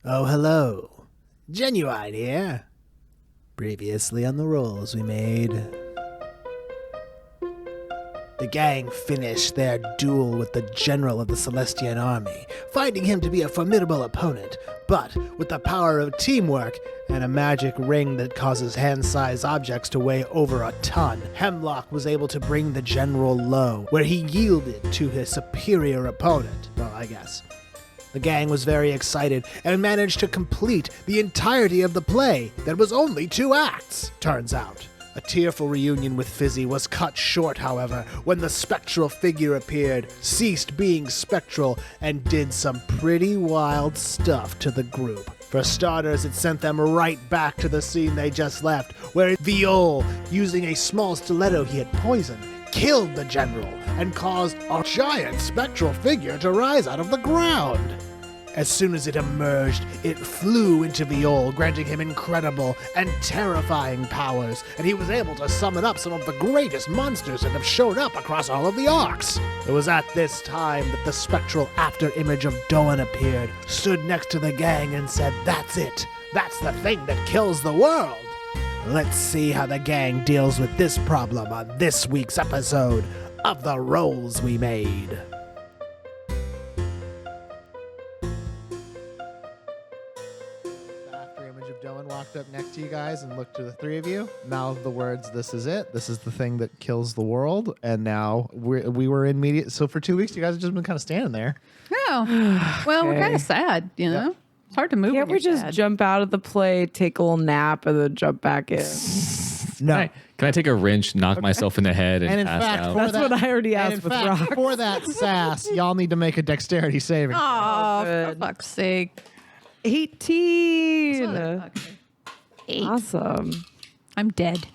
Oh, hello. Genuine here. Previously on the rolls we made. The gang finished their duel with the general of the Celestian army, finding him to be a formidable opponent, but with the power of teamwork and a magic ring that causes hand-sized objects to weigh over a ton, Hemlock was able to bring the general low, where he yielded to his superior opponent. Well, I guess. The gang was very excited and managed to complete the entirety of the play that was only 2 acts, turns out. A tearful reunion with Fizzy was cut short, however, when the spectral figure appeared, ceased being spectral, and did some pretty wild stuff to the group. For starters, it sent them right back to the scene they just left, where Viol, using a small stiletto he had poisoned, killed the general and caused a giant spectral figure to rise out of the ground. As soon as it emerged, it flew into Viol, granting him incredible and terrifying powers, and he was able to summon up some of the greatest monsters that have shown up across all of the arcs. It was at this time that the spectral after-image of Doan appeared, stood next to the gang, and said, "That's it. That's the thing that kills the world." Let's see how the gang deals with this problem on this week's episode of The Rolls We Made. Doan walked up next to you guys and looked to the 3 of you, mouthed the words, "This is it. This is the thing that kills the world." And now we were in media. So for 2 weeks, you guys have just been kind of standing there. Oh, well, we're kind of sad, you know? Yep. It's hard to move. Can't we just jump out of the play, take a little nap, and then jump back in? No. Can I take a wrench, knock myself in the head, and in pass fact, out? That's what I already and asked in with fact, Rock. for that sass, y'all need to make a dexterity saving. Oh, for good. fuck's sake. 18. Fuck's sake. 8. Awesome. I'm dead.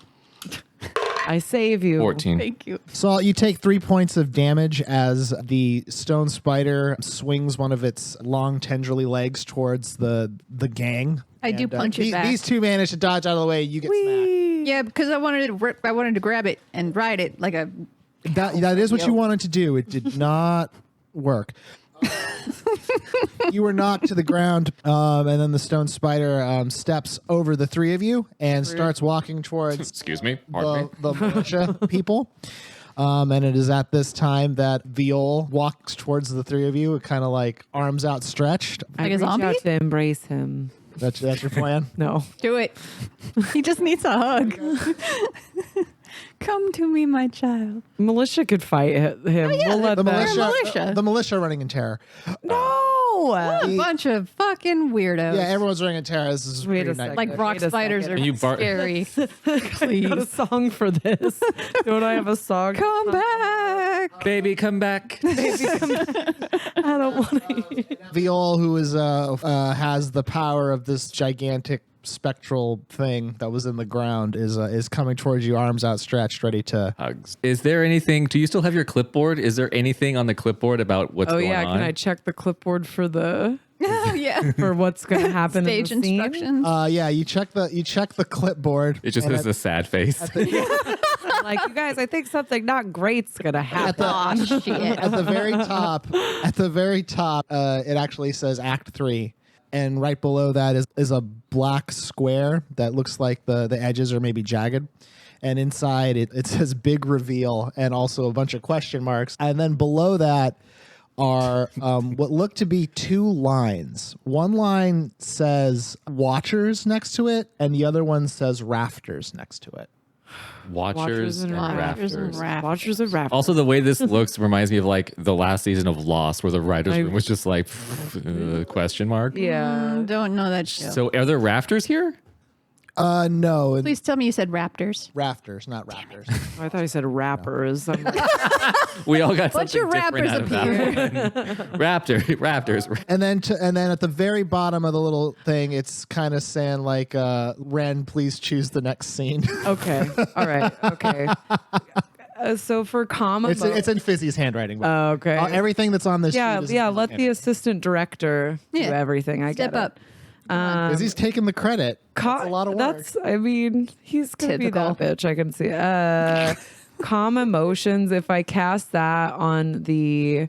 I save you. 14. Thank you. So you take 3 points of damage as the stone spider swings one of its long tendrily legs towards the gang. I do punch it back. These 2 manage to dodge out of the way. You get smacked. Yeah, because I wanted to grab it and ride it like a... That is what you wanted to do. It did not work. You were knocked to the ground, and then the stone spider steps over the 3 of you and starts walking towards Excuse me. Pardon me. the militia people. And it is at this time that Viol walks towards the 3 of you, kind of like arms outstretched. I Like a reach zombie? out to embrace him. That's your plan? No. Do it. He just needs a hug. Come to me, my child. Militia could fight him. We'll let The that. militia, the militia running in terror. No. A bunch of fucking weirdos. Yeah, everyone's running in terror. This is Wait pretty a second. nice. Like rock Wait a spiders second. are You scary. I got a Please. song for this. Don't I have a song? Come back. Baby, come back. I don't want to. Viol, who is has the power of this gigantic spectral thing that was in the ground, is coming towards you, arms outstretched, ready to. Hugs. Is there anything? Do you still have your clipboard? Is there anything on the clipboard about what's Oh going yeah, on? can I check the clipboard for the Oh, yeah. for what's going to happen Stage in the scene? instructions. Yeah, you check the clipboard. It just and has a sad face. Like, you guys, I think something not great's going to happen. Oh, shit. at the very top, it actually says Act 3. And right below that is a black square that looks like the edges are maybe jagged. And inside it says big reveal and also a bunch of question marks. And then below that are what look to be 2 lines. One line says watchers next to it, and the other one says rafters next to it. Watchers and Rafters and rafters. rafters. Watchers and rafters. Also, the way this looks reminds me of like the last season of Lost, where the writers' room was just like question mark. Yeah. Don't know that show. So, are there rafters here? No, Please tell me you said raptors. rafters, not raptors. I thought you said rappers. I'm like, We all got Bunch something of different out of that one. Raptors. And then at the very bottom of the little thing, it's kind of saying like, Wren, please choose the next scene. okay. All right. Okay. So for comma, It's in Fizzy's handwriting. but okay. everything that's on this yeah, sheet is yeah. in Let Fizzy's the assistant director do Yeah. everything. I Step get up. it. Because he's taking the credit. That's a lot of work. That's. I mean, he's gonna Typical. be that bitch. I can see. Calm emotions. If I cast that on the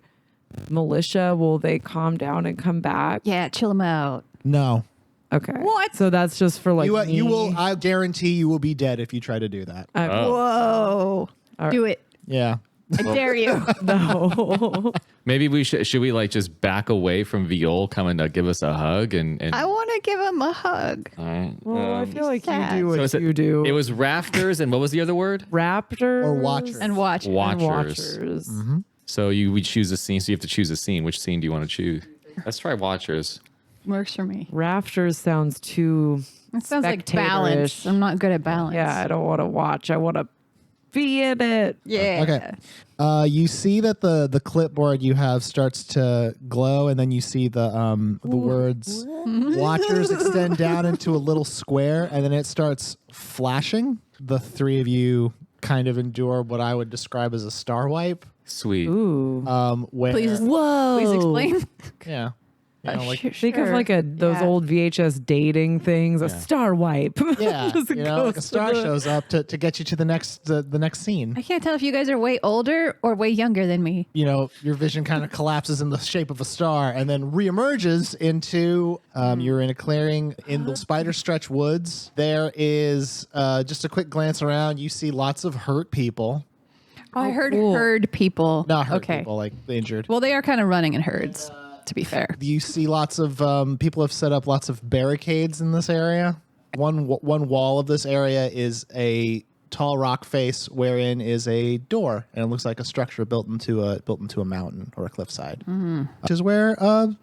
militia, will they calm down and come back? Yeah, chill them out. No. Okay. What? So that's just for like me. You will. I guarantee you will be dead if you try to do that. Okay. Whoa. All right. Do it. Yeah. I dare you. No. Maybe we should we like just back away from Viol coming to give us a hug and I want to give him a hug. all right. Well, I feel like sad. you do what is you do. It was rafters and what was the other word? Raptors Or watchers. And watch. and Watchers. watchers. So we choose a scene. So you have to choose a scene. Which scene do you want to choose? Let's try watchers. Works for me. Rafters sounds too. It sounds like balance. spectatorish. I'm not good at balance. Yeah, I don't want to watch. I want to be in it. Yeah. Okay. You see that the clipboard you have starts to glow, and then you see the words "Watchers" extend down into a little square, and then it starts flashing. The three of you kind of endure what I would describe as a star wipe. Sweet. Ooh. Where Please, Whoa. please explain. yeah, you know, like Think of like those Yeah. old VHS dating things, a star wipe. yeah, Just you know, like a goes to star the- shows up to get you to the next scene. I can't tell if you guys are way older or way younger than me. You know, your vision kind of collapses in the shape of a star and then reemerges into you're in a clearing in the spider stretch woods. There is just a quick glance around. You see lots of hurt people. Oh, I heard cool. herd people. Not hurt okay. people, like injured. Well, they are kind of running in herds, to be fair. You see lots of people have set up lots of barricades in this area. One wall of this area is a tall rock face wherein is a door, and it looks like a structure built into a mountain or a cliffside, which is where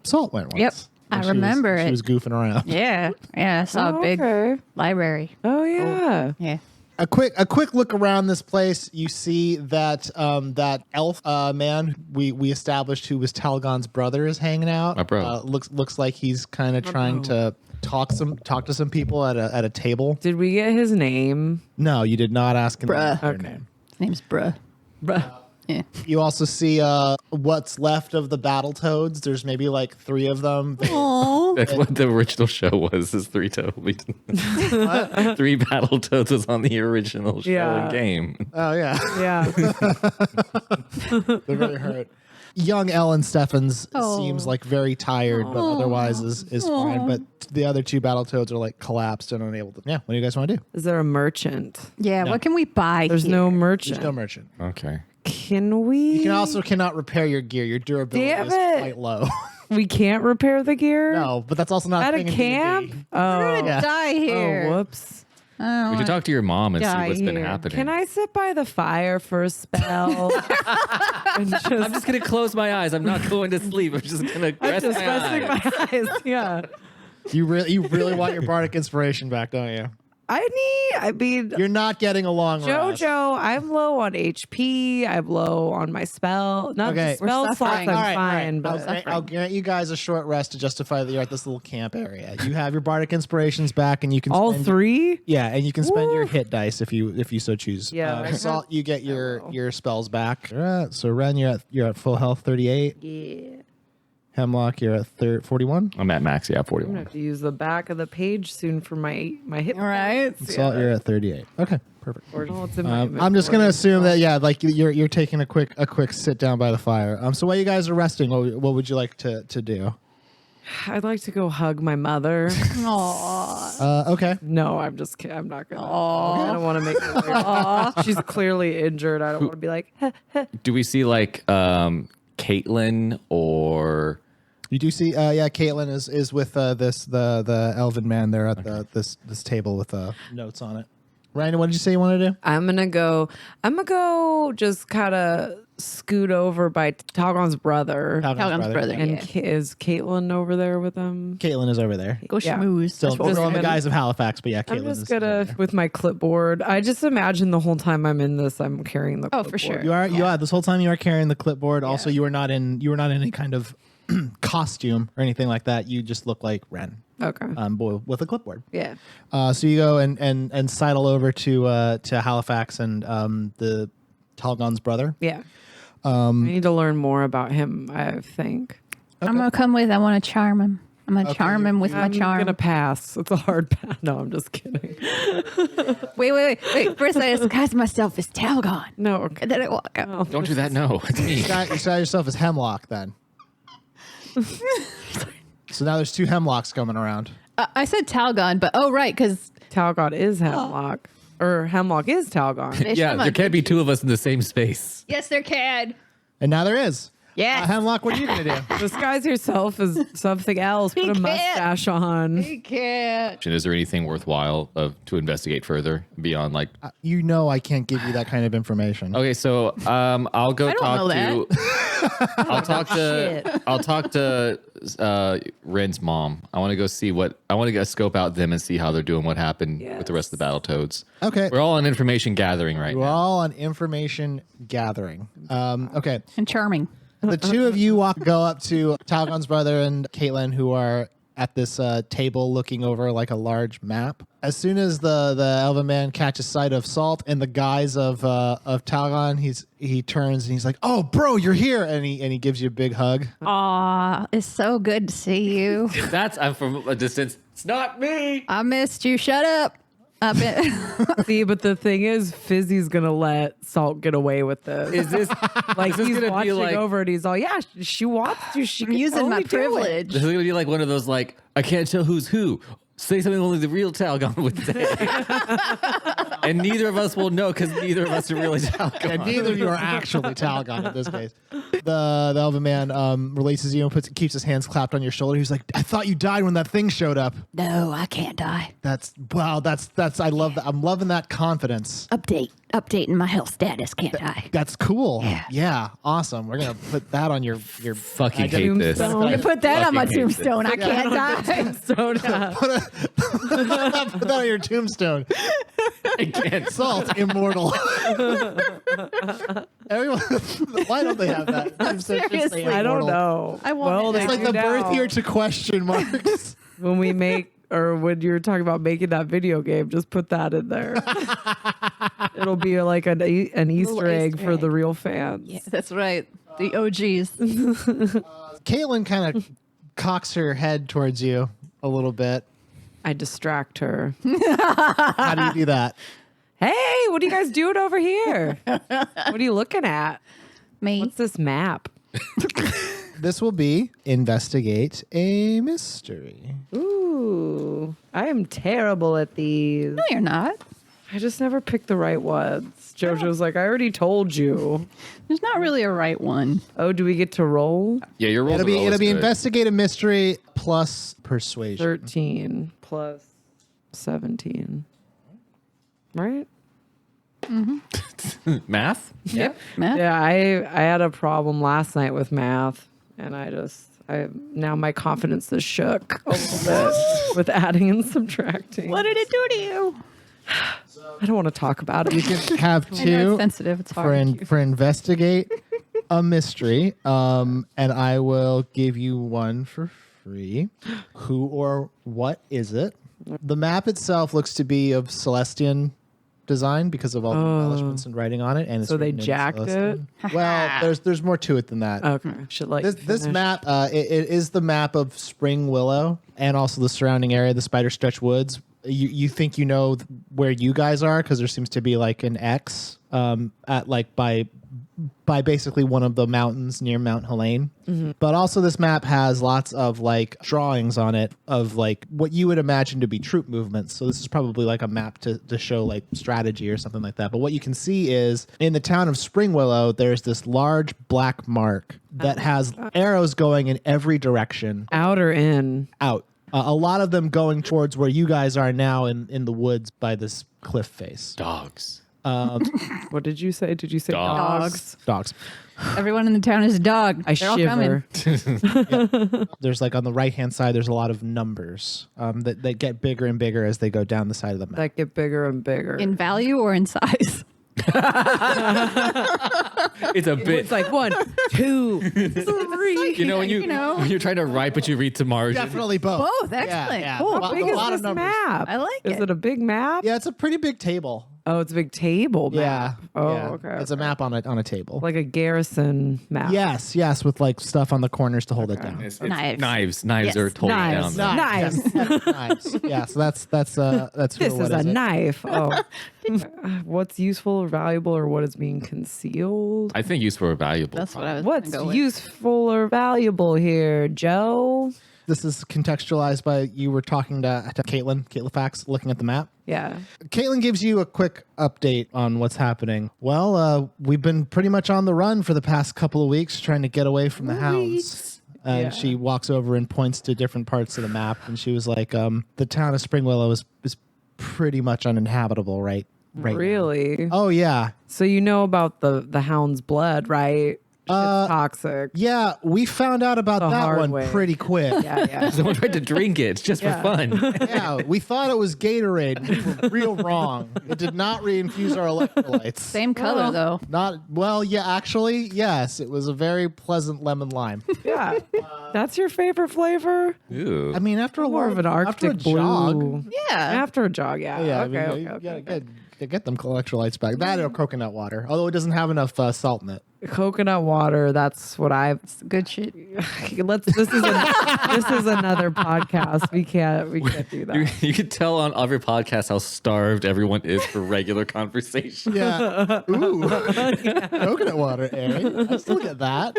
Salt went once. Yep. when I she was- remember She it. was goofing around. Yeah. Yeah. I saw a big okay. library. Oh yeah. Yeah. A quick look around this place. You see that that elf man we established who was Talgon's brother is hanging out. My bro. Looks like he's kind of trying to talk to some people at a table. Did we get his name? No, you did not ask him Bruh. their Okay. name. His name's Bruh. Bruh. Yeah. You also see what's left of the battle toads. There's maybe like 3 of them. Oh. That's what the original show was. Is 3 toads. 3 battle toads was on the original show Yeah. and game. Oh yeah, Yeah. they're very hurt. Young Ellen Steffens Oh. seems like very tired, but otherwise is fine. But the other 2 battle toads are like collapsed and unable to. Yeah, what do you guys want to do? Is there a merchant? Yeah. No. What can we buy? There's here? no There's merchant. no merchant. Okay. Can we? You cannot repair your gear. Your durability Damn is it. quite low. We can't repair the gear. No, but that's also not At a a thing in camp. D&D. We're Oh. gonna Yeah. die here. Oh, whoops. We should talk to your mom and see Die what's been here. happening. Can I sit by the fire for a spell? And just, I'm just gonna close my eyes. I'm not going to sleep. I'm just gonna rest just my resting eyes. my eyes. Yeah. You really want your bardic inspiration back, don't you? I mean, You're not getting a long rest. Jojo, I'm low on HP. I'm low on my spell. Not Okay. the spell We're slots. suffering. I'm fine, but I'll grant you guys a short rest to justify that you're at this little camp area. You have your bardic inspirations back, and you can all spend, 3. Yeah, and you can spend your Woo. hit dice if you so choose. Yeah, I Salt, you get your spells back. So Wren, you're at full health, 38. Yeah. Hemlock, you're at 41. I'm at max. Yeah, I'm 41. gonna have to use the back of the page soon for my hit. All right. Salt, you're at 38. Okay, perfect. Or no, it's in my I'm just gonna inventory. assume that like you're taking a quick sit down by the fire. So while you guys are resting, what would you like to do? I'd like to go hug my mother. Aww. Okay. No, I'm just kidding. I'm not gonna. I don't want to make her weird. She's clearly injured. I don't want to be like. Do we see like Caitlin or You do see, Caitlin is with the elven man there at this table with notes on it. Ryan, what did you say you want to do? I'm gonna go. Just kind of scoot over by Talgon's brother. Talgon's brother. And Yeah. is Caitlin over there with him? Caitlin is over there. Go Yeah. schmooze. Still just on the gonna- guys of Halifax, but yeah, Caitlin I'm just is over gonna there. with my clipboard. I just imagine the whole time I'm in this, I'm carrying the. Oh, for clipboard. sure. You are this whole time you are carrying the clipboard. Also, you are not in any kind of costume or anything like that. You just look like Wren, Okay. boy with a clipboard. Yeah. So you go and sidle over to Halifax and the Talgon's brother. Yeah. I need to learn more about him. I think. I'm gonna come with. I want to charm him. I'm gonna charm him with my I'm charm. gonna pass. It's a hard pass. No, I'm just kidding. Wait. First, I disguise myself as Talgon. No. Okay. And then I walk out. Oh. don't do that? No, it's me. You style yourself as Hemlock then. So So now there's 2 Hemlocks coming around. I said Talgon, but right, because Talgon is Hemlock. Or Hemlock is Talgon. Yeah, there can't be 2 of us in the same space. yes, there can. And now there is. Yes. Hemlock, what are you going to do? Disguise yourself as something else. Put a can't. mustache on. He can't. Is there anything worthwhile to investigate further beyond like? You know I can't give you that kind of information. Okay, so I'll go I don't know I'll talk to Wren's mom. I want to go see I want to go scope out them and see how they're doing, what happened with the rest of the Battletoads. Okay. We're all on information gathering right We're now. all on information gathering. Okay. And charming. The 2 of you go up to Talgon's brother and Caitlin, who are at this table looking over like a large map. As soon as the elven man catches sight of Salt and the guise of Talgon, he turns and he's like, "Oh, bro, you're here!" and he gives you a big hug. Aw, it's so good to see you. I'm from a distance. It's not me. I missed you. Shut up. See, but the thing is, Fizzy's gonna let Salt get away with this. Is this Like is this he's gonna be watching like? over and he's all, yeah, she wants to. She I'm can using my totally do it." privilege. This is gonna be like one of those like I can't tell who's who. Say something only the real Talgon would say, and neither of us will know because neither of us are really Talgon. And neither of you are actually Talgon in this case. The elven man releases you and keeps his hands clapped on your shoulder. He's like, "I thought you died when that thing showed up." No, I can't die. That's I love that. I'm loving that confidence. Updating my health status. Can't die. That's cool. Yeah, awesm. We're gonna put that on your Fucking hate this. Tombstone. You put that on my Fucking hate this. tombstone. I can't die. So yeah. put that on your tombstone. I can't. Salt immortal. Everyone, why don't they have that? Tombstone should say Seriously. I don't immortal. know. I want it. they It's like do the birth now. year to question marks. When we make, or when you're talking about making that video game, just put that in there. It'll be like an Easter egg Easter for egg. the real fans. Yeah, that's right. The OGs. Caitlin kind of cocks her head towards you a little bit. I distract her. How do you do that? Hey, what are you guys doing over here? What are you looking at? Me. What's this map? This will be investigate a mystery. Ooh, I am terrible at these. No, you're not. I just never pick the right ones. JoJo's like, I already told you. There's not really a right one. Oh, do we get to roll? Yeah, your roll. It'll be investigate a mystery plus persuasion. 13 plus 17. Right? math. Yep. Matt? Yeah, I had a problem last night with math, and I now my confidence is shook a little bit with adding and subtracting. What did it do to you? I don't want to talk about it. You can have I know two it's sensitive. It's for hard. for investigate a mystery, and I will give you one for free. Who or what is it? The map itself looks to be of Celestian design because of all the embellishments and writing on it, and it's So they written in jacked Celestian. Well, there's more to it than that. Okay, should like This finish. map, it is the map of Spring Willow and also the surrounding area, the Spider Stretch Woods. You think you know where you guys are because there seems to be like an X at like by basically one of the mountains near Mount Helene. Mm-hmm. But also this map has lots of like drawings on it of like what you would imagine to be troop movements. So this is probably like a map to show like strategy or something like that. But what you can see is in the town of Spring Willow, there's this large black mark that has arrows going in every direction out or in. out. A lot of them going towards where you guys are now in the woods by this cliff face. Dogs. What did you say? Did you say Dogs. dogs? Dogs. Everyone in the town is a dog. I They're all coming. shiver. There's like on the right hand side, there's a lot of numbers that get bigger and bigger as they go down the side of the map. That get bigger and bigger. In value or in size? It's a bit. It's like 1, 2, 3. You know when when you're trying to write but you read to margin. Definitely both. Both. Excellent. yeah. Cool. How big a is lot of this numbers. map? I like Is it. it a big map? Yeah, it's a pretty big table. Oh, it's a big table Yeah. map. Oh, yeah. okay. It's a map on a table. Like a garrison map. Yes, with like stuff on the corners to hold it down. It's Knives. Knives Yes. are totally Knives. down. there. Knives. Knives. Yeah, so that's who This or is what a it? knife. Oh. What's useful or valuable or what is being concealed? I think useful or valuable. That's what I was What's gonna go with. useful or valuable here, Joe? This is contextualized by you were talking to Caitlin Fax, looking at the map. Yeah. Caitlin gives you a quick update on what's happening. Well, we've been pretty much on the run for the past couple of weeks trying to get away from the hounds. And Yeah. she walks over and points to different parts of the map. And she was like, the town of Spring Willow is pretty much uninhabitable right now. Really? Oh, yeah. So you know about the hound's blood, right? It's toxic. Yeah, we found out about The that hard one way. pretty quick. Yeah. Someone tried to drink it just for fun. Yeah, we thought it was Gatorade. We were real wrong. It did not reinfuse our electrolytes. Same color though. Actually, yes. It was a very pleasant lemon lime. Yeah. That's your favorite flavor? Ew. I mean, after a More while, of an after a Arctic blue. jog, Yeah. After a jog, yeah. yeah, Okay, I mean, okay. you gotta get them electrolytes back. That or coconut water, although it doesn't have enough salt in it. Coconut water, that's what I've Good shit. this is another podcast. We can't do that. You could tell on every podcast how starved everyone is for regular conversation. Yeah. Ooh. Coconut water, eh? I still get that.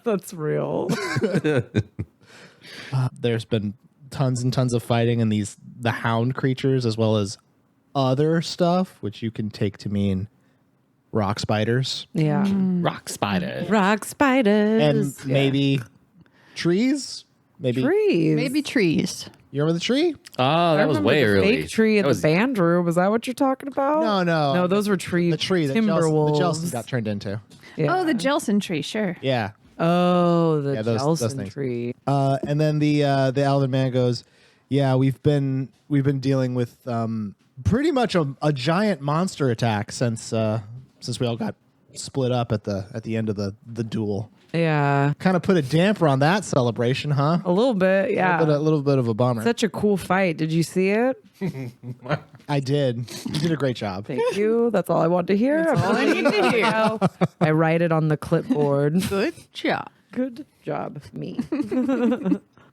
That's real. There's been tons and tons of fighting in the hound creatures as well as other stuff, which you can take to mean rock spiders Yeah. Rock spider. Rock spiders. and Yeah. maybe trees. Maybe trees. Maybe trees. you remember the tree? Oh, I that was remember way the early. fake tree at That was- the band room. Was that what you're talking about? No, those were trees. The tree that Timberwolves. Jelson got turned into. Yeah. Oh, the Jelson tree. Sure. Yeah. Oh, the those Jelson things. tree. And then the elven man goes, "Yeah, we've been dealing with pretty much a giant monster attack since we all got split up at the end of the duel. Yeah. Kind of put a damper on that celebration, huh? A little bit. Yeah. A little bit of a bummer. Such a cool fight. Did you see it? I did. You did a great job. Thank you. That's all I want to hear. That's all I need to hear. I write it on the clipboard. Good job. Good job, me.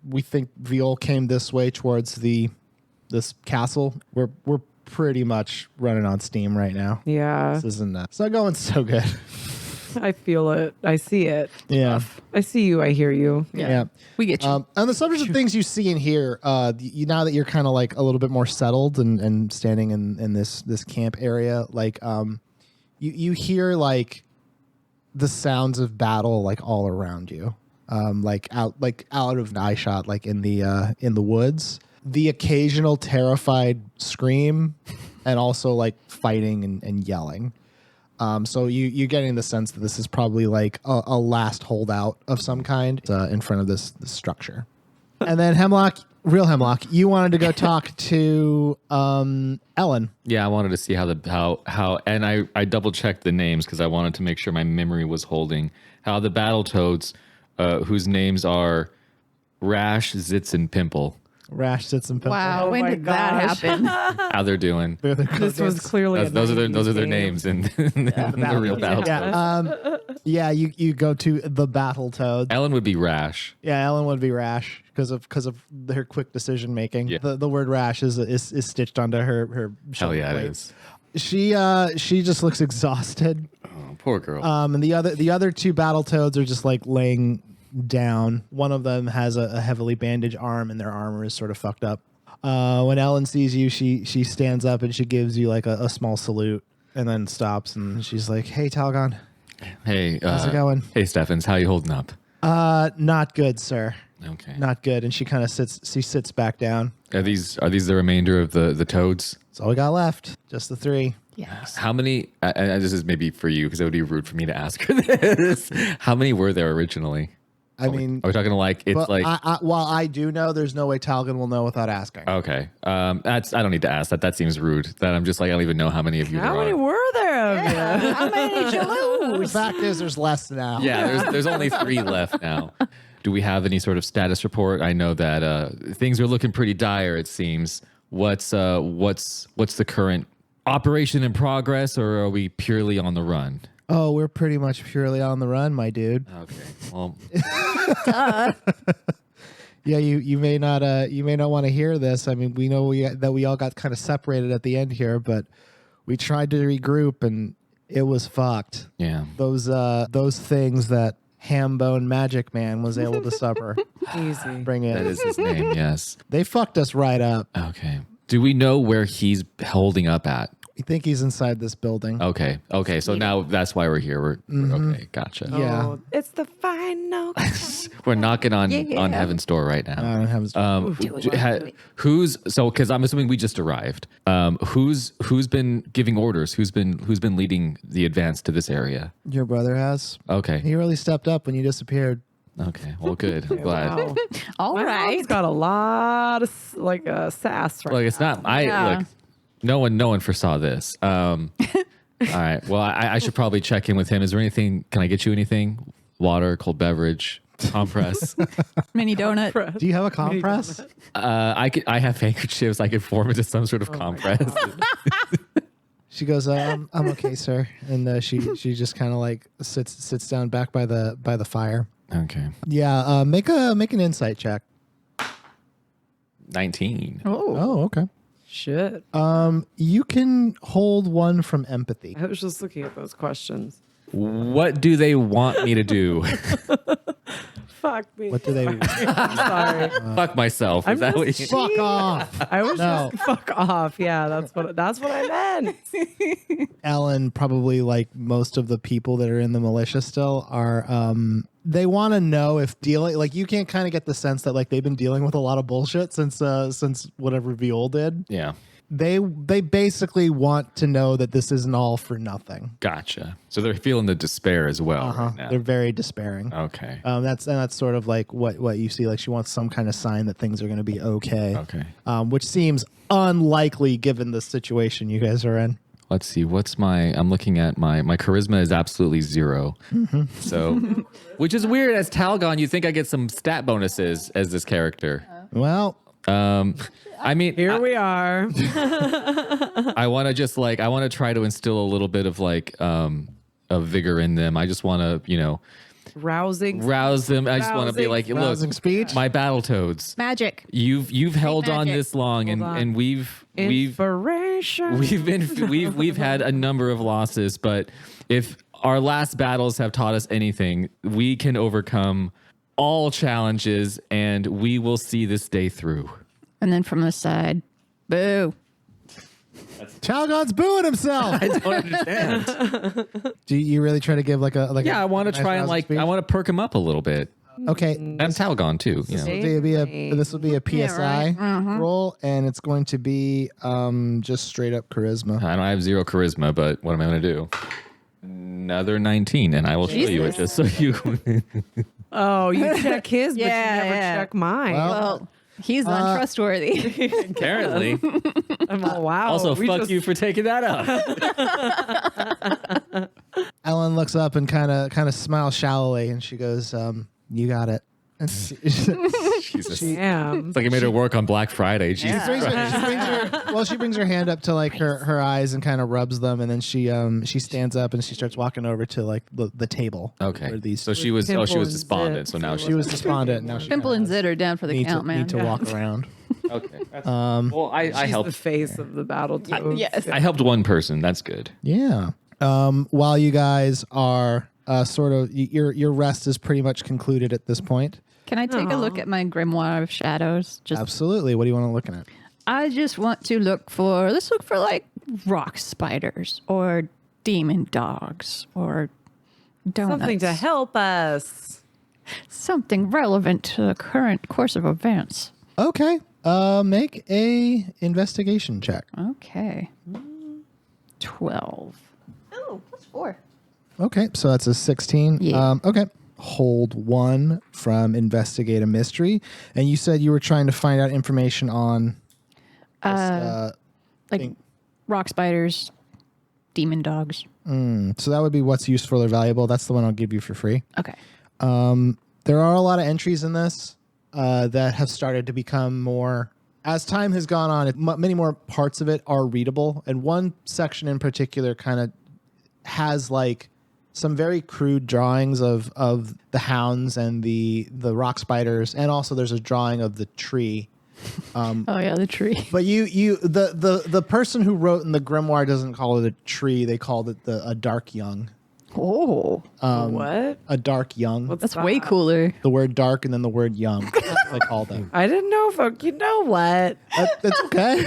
We think Viol came this way towards this castle. We're pretty much running on steam right now. Yeah. This isn't it's not going so good. I feel it. I see it. Yeah. I see you. I hear you. Yeah. We get you. On the subject of things you see and hear, you now that you're kind of like a little bit more settled and standing in this camp area, like you hear like the sounds of battle like all around you, like out of eye shot, like in the woods. The occasional terrified scream, and also like fighting and yelling. So you're getting the sense that this is probably like a last holdout of some kind in front of this structure. And then real Hemlock, you wanted to go talk to Ellen. Yeah, I wanted to see how and I double checked the names because I wanted to make sure my memory was holding. How the Battletoads, whose names are Rash, Zitz, and Pimple, Rash sits and Pimple. Wow. Oh when my did that gosh. happen? how they're doing. This was clearly. Those are their names in the real Battletoads. Yeah. You go to the Battletoads. Ellen would be Rash. Yeah, Ellen would be Rash because of her quick decision making. Yeah. The word Rash is stitched onto her Hell shoulder yeah, it blade. is. She just looks exhausted. Oh, poor girl. And the other two Battletoads are just like laying down. One of them has a heavily bandaged arm, and their armor is sort of fucked up. When Ellen sees you, she stands up and she gives you like a small salute, and then stops and she's like, "Hey, Talgon, Hey, how's it going?" Hey, Steffens, how you holding up? Not good, sir. Okay. Not good. And she kind of sits back down. Are these the remainder of the toads? That's all we got left. Just the three. Yes. How many? And this is maybe for you because it would be rude for me to ask her this. How many were there originally? I mean, Are we talking like it's but like? while I do know, there's no way Talgon will know without asking. Okay. I don't need to ask that. That seems rude. That I'm just like I don't even know how many of you How there many are. were there of you? How many did you The lose? fact is, there's less now. Yeah, there's only 3 left now. Do we have any sort of status report? I know that things are looking pretty dire. It seems. What's the current operation in progress, or are we purely on the run? Oh, we're pretty much purely on the run, my dude. Okay. Well, Yeah, you may not want to hear this. I mean, we know that we all got kind of separated at the end here, but we tried to regroup and it was fucked. yeah. Those things that Hambone Magic Man was able to supper. Easy. Bring in. That is his name. Yes. They fucked us right up. Okay. Do we know where he's holding up at? We think he's inside this building. Okay. Okay. So now that's why we're here. We're okay. Gotcha. Yeah. Oh, it's the final. We're knocking on Yeah. Heaven's door right now. I don't have his Because I'm assuming we just arrived. Who's been giving orders? Who's been leading the advance to this area? Your brother has. Okay. He really stepped up when you disappeared. Okay. Well, good. I'm glad. Wow. All My right. mom's got a lot of sass right Look, it's not. Look. No one foresaw this. All right. Well, I should probably check in with him. Is there anything? Can I get you anything? Water, cold beverage, compress. Mini donut. Do you have a compress? I have handkerchiefs. I could form into some sort of compress. She goes, I'm okay, sir. And she just kind of like sits down back by the fire. Okay. Yeah. Make an insight check. 19. Oh, okay. Shit. You can hold one from empathy. I was just looking at those questions. What do they want me to do? Fuck me. What do they? I'm sorry. Fuck myself. Is that what you? Fuck off. I was No. just fuck off. Yeah, that's what I meant. Ellen, probably like most of the people that are in the militia still are they want to know if dealing, like, you can't kind of get the sense that like they've been dealing with a lot of bullshit since whatever Viol did. Yeah. They basically want to know that this isn't all for nothing. Gotcha. So they're feeling the despair as well right now. They're very despairing. Okay. That's sort of like what you see. Like, she wants some kind of sign that things are going to be okay. Okay. Which seems unlikely given the situation you guys are in. Let's see. I'm looking at my charisma is absolutely 0. So, which is weird. As Talgon, you think I get some stat bonuses as this character. Well, I mean, Here we are. I want to try to instill a little bit of of vigor in them. I just want to, Rousing. rouse them. I just want to be Rousing. like, look, rousing speech. my Battletoads. Magic. You've held on magic. this long, Hold on. and we've Inspiration. we've had a number of losses, but if our last battles have taught us anything, we can overcome all challenges, and we will see this day through. And then from the side, boo. Talgon's booing himself. I don't understand. Do you really try to give like a Yeah, I want to nice try and rousing speech? I want to perk him up a little bit. Okay, And Talgon too. this will be a PSI roll, and it's going to be just straight up charisma. I have 0 charisma, but what am I going to do? Another 19, and I will show you it just so you. Oh, you check his, but you Yeah, never yeah. check mine. Well, he's untrustworthy. Apparently. I'm all, wow. Also, we fuck just- you for taking that up. Ellen looks up and kind of smiles shallowly, and she goes, "You got it." And Jesus. Damn. It's like I made her work on Black Friday. Jesus brings Christ. she brings her hand up to like her eyes and kind of rubs them, and then she stands up and she starts walking over to like the table. Okay. where these So she was Pimple and despondent. So zit. now she was despondent. Now she Pimple and Zit are down for the need count, to, man. need to walk around. Okay. Well, I She's the helped. face of the battle yes. I helped one person. That's good. Yeah. While you guys are sort of your rest is pretty much concluded at this point. Can I take a look at my grimoire of shadows? Just Absolutely. What do you want to look at? I just want to let's look for like rock spiders or demon dogs or donuts. Something to help us. Something relevant to the current course of events. Okay. Make a investigation check. Okay. 12. Oh, plus 4. Okay, so that's a 16. Yeah. Okay. Hold 1 from investigate a mystery, and you said you were trying to find out information on this, Like thing. rock spiders, demon dogs. So that would be what's useful or valuable. That's the one I'll give you for free. Okay. There are a lot of entries in this that have started to become more. As time has gone on, many more parts of it are readable, and one section in particular kind of has like some very crude drawings of the hounds and the rock spiders, and also there's a drawing of the tree. Oh yeah, the tree. But the person who wrote in the grimoire doesn't call it a tree; they called it a dark young. Oh, What? A dark young. What's that's that? way cooler. The word dark and then the word young. That's what they call them. I didn't know if you know what. That's okay.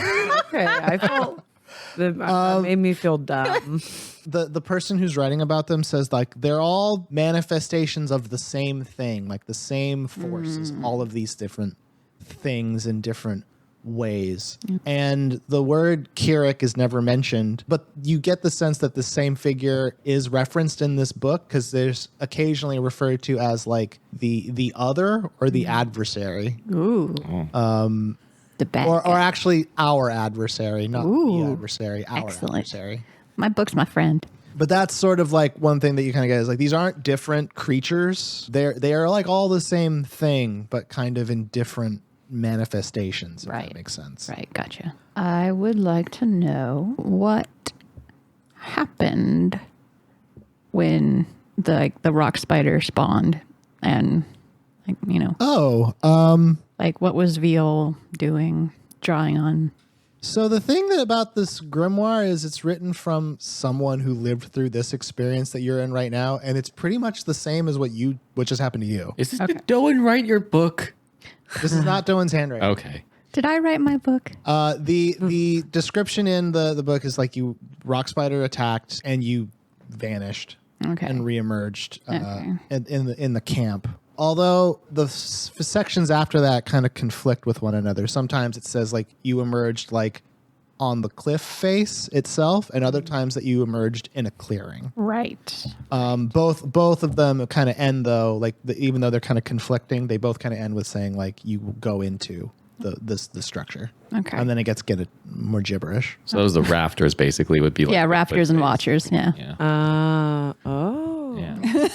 Okay, I felt that made me feel dumb. The person who's writing about them says like they're all manifestations of the same thing, like the same forces, all of these different things in different ways. And the word Kirik is never mentioned, but you get the sense that the same figure is referenced in this book because there's occasionally referred to as like the other or the adversary. Ooh. The bad Or guy. actually our adversary, not the Ooh. adversary, our Excellent. adversary. My book's my friend. But that's sort of like one thing that you kind of get is like these aren't different creatures. They are like all the same thing, but kind of in different manifestations. If Right. that makes sense. Right, gotcha. I would like to know what happened when the rock spider spawned and like, you know, Oh, like what was Viol doing, drawing on? so the thing that about this grimoire is it's written from someone who lived through this experience that you're in right now, and it's pretty much the same as what just happened to you. Is this did Doan write your book? This is not Doan's handwriting. Okay. Did I write my book? The description in the book is like you rock spider attacked and you vanished Okay. and reemerged Okay. in the camp. Although the sections after that kind of conflict with one another. Sometimes it says like you emerged like on the cliff face itself, and other times that you emerged in a clearing. Right. Both of them kind of end though, like even though they're kind of conflicting, they both kind of end with saying like you go into the structure. Okay. And then it gets more gibberish. So those are the rafters basically would be like Yeah, the rafters and cliff face. watchers. Yeah. Yeah. Oh. Yeah.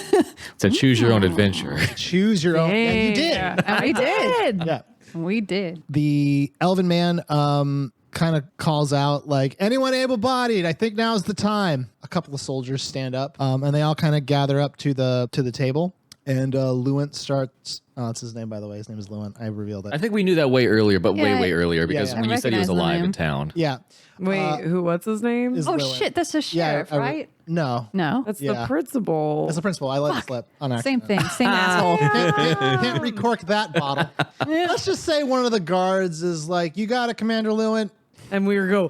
So choose your own adventure. Choose your own. Yeah, you did. And we did. Yeah. We did. The elven man kind of calls out like, anyone able-bodied, I think now's the time. A couple of soldiers stand up and they all kind of gather up to the table. And Lewin starts. Oh, that's his name, by the way. His name is Lewin. I revealed it. I think we knew that way earlier, but Yeah, way earlier because yeah. when I you said he was recognize the alive name. in town. Yeah. Wait, what's his name? is Oh Lewin. shit, that's the sheriff, right? No. No. That's Yeah. the principal. That's the principal. I let it slip on Same accident. thing. Same asshole. Can't recork that bottle. Let's just say one of the guards is like, you got it, Commander Lewin. And we were go,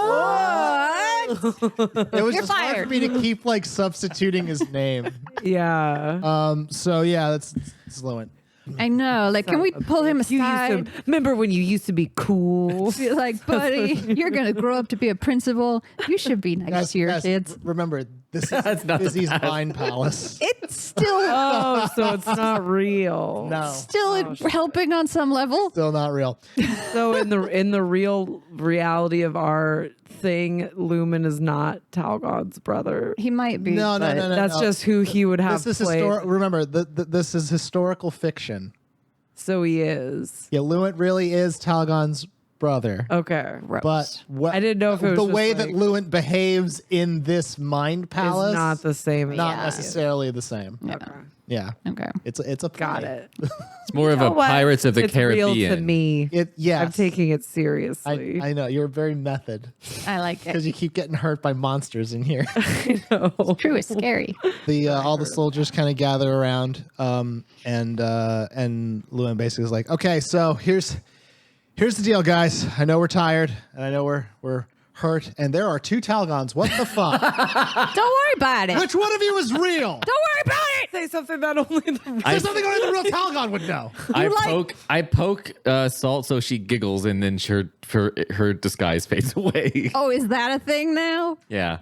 What? It was You're just hard for fired. me to keep like substituting his name. yeah. So yeah, that's Lewin. I know. Like, can we pull him You aside? used to remember when you used to be cool. Be like, buddy, you're gonna grow up to be a principal. You should be nice to your kids. Remember, this is not the Izzy's past. mind palace. It's still Oh, so it's not real. No, still helping on some level. still not real. So in the real reality of our thing, Lumen is not Talgod's brother. He might be. No, but That's just who he would have This is played. Remember, this is historical fiction. So he is. Yeah, Lewin really is Talgon's brother. Okay. gross. But what I didn't know if it was the just way like- that Lewin behaves in this mind palace Is not the same. not Yeah. necessarily the same. Yeah. Okay. Yeah, Okay. it's a play. Got it. It's more of a know what? Pirates of the it's Caribbean. real to me. Yeah, I'm taking it seriously. I know you're very method I like because it. you keep getting hurt by monsters in here. True, it's scary. All the soldiers kind of gather around, and Lewin basically is like, okay, so here's the deal, guys. I know we're tired, and I know we're hurt, and there are 2 Talgons. What the fuck? Don't worry about it. Which one of you is real? Don't worry about it. Say something that only the There's something only the real Talgon would know. I poke Salt so she giggles and then her disguise fades away. Oh, is that a thing now? Yeah.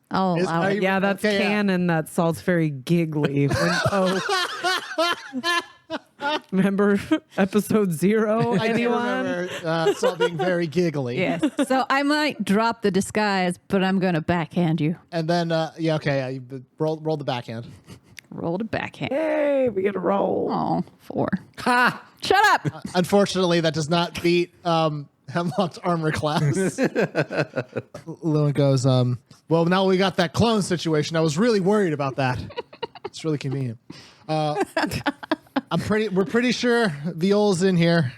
Oh, Is- allow are it. you- Yeah, that's Okay, yeah. canon. That Salt's very giggly. When remember episode 0? I do Anyone? remember Salt being very giggly. Yes. So I might drop the disguise, but I'm gonna backhand you. And then, roll the backhand. Roll to backhand. Hey, we get a roll. Oh, 4. Ha! Shut up. Unfortunately, that does not beat Hemlock's armor class. Lewin goes, well, now we got that clone situation. I was really worried about that. It's really convenient. We're pretty sure Viol's in here.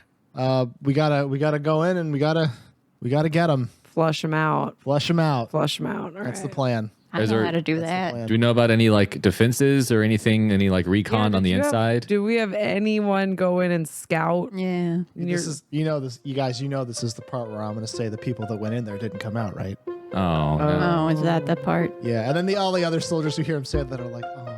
We gotta go in and we gotta get him, Flush him out. flush him out. Flush him out. All That's the right. plan. I know how to do that. plan. Do we know about any like defenses or anything? Any like recon on the inside? Do we have anyone go in and scout? Yeah. This is, you guys, this is the part where I'm going to say the people that went in there didn't come out, right? Oh, no. Oh, is that the part? Yeah, and then all the other soldiers who hear him say that are like, oh.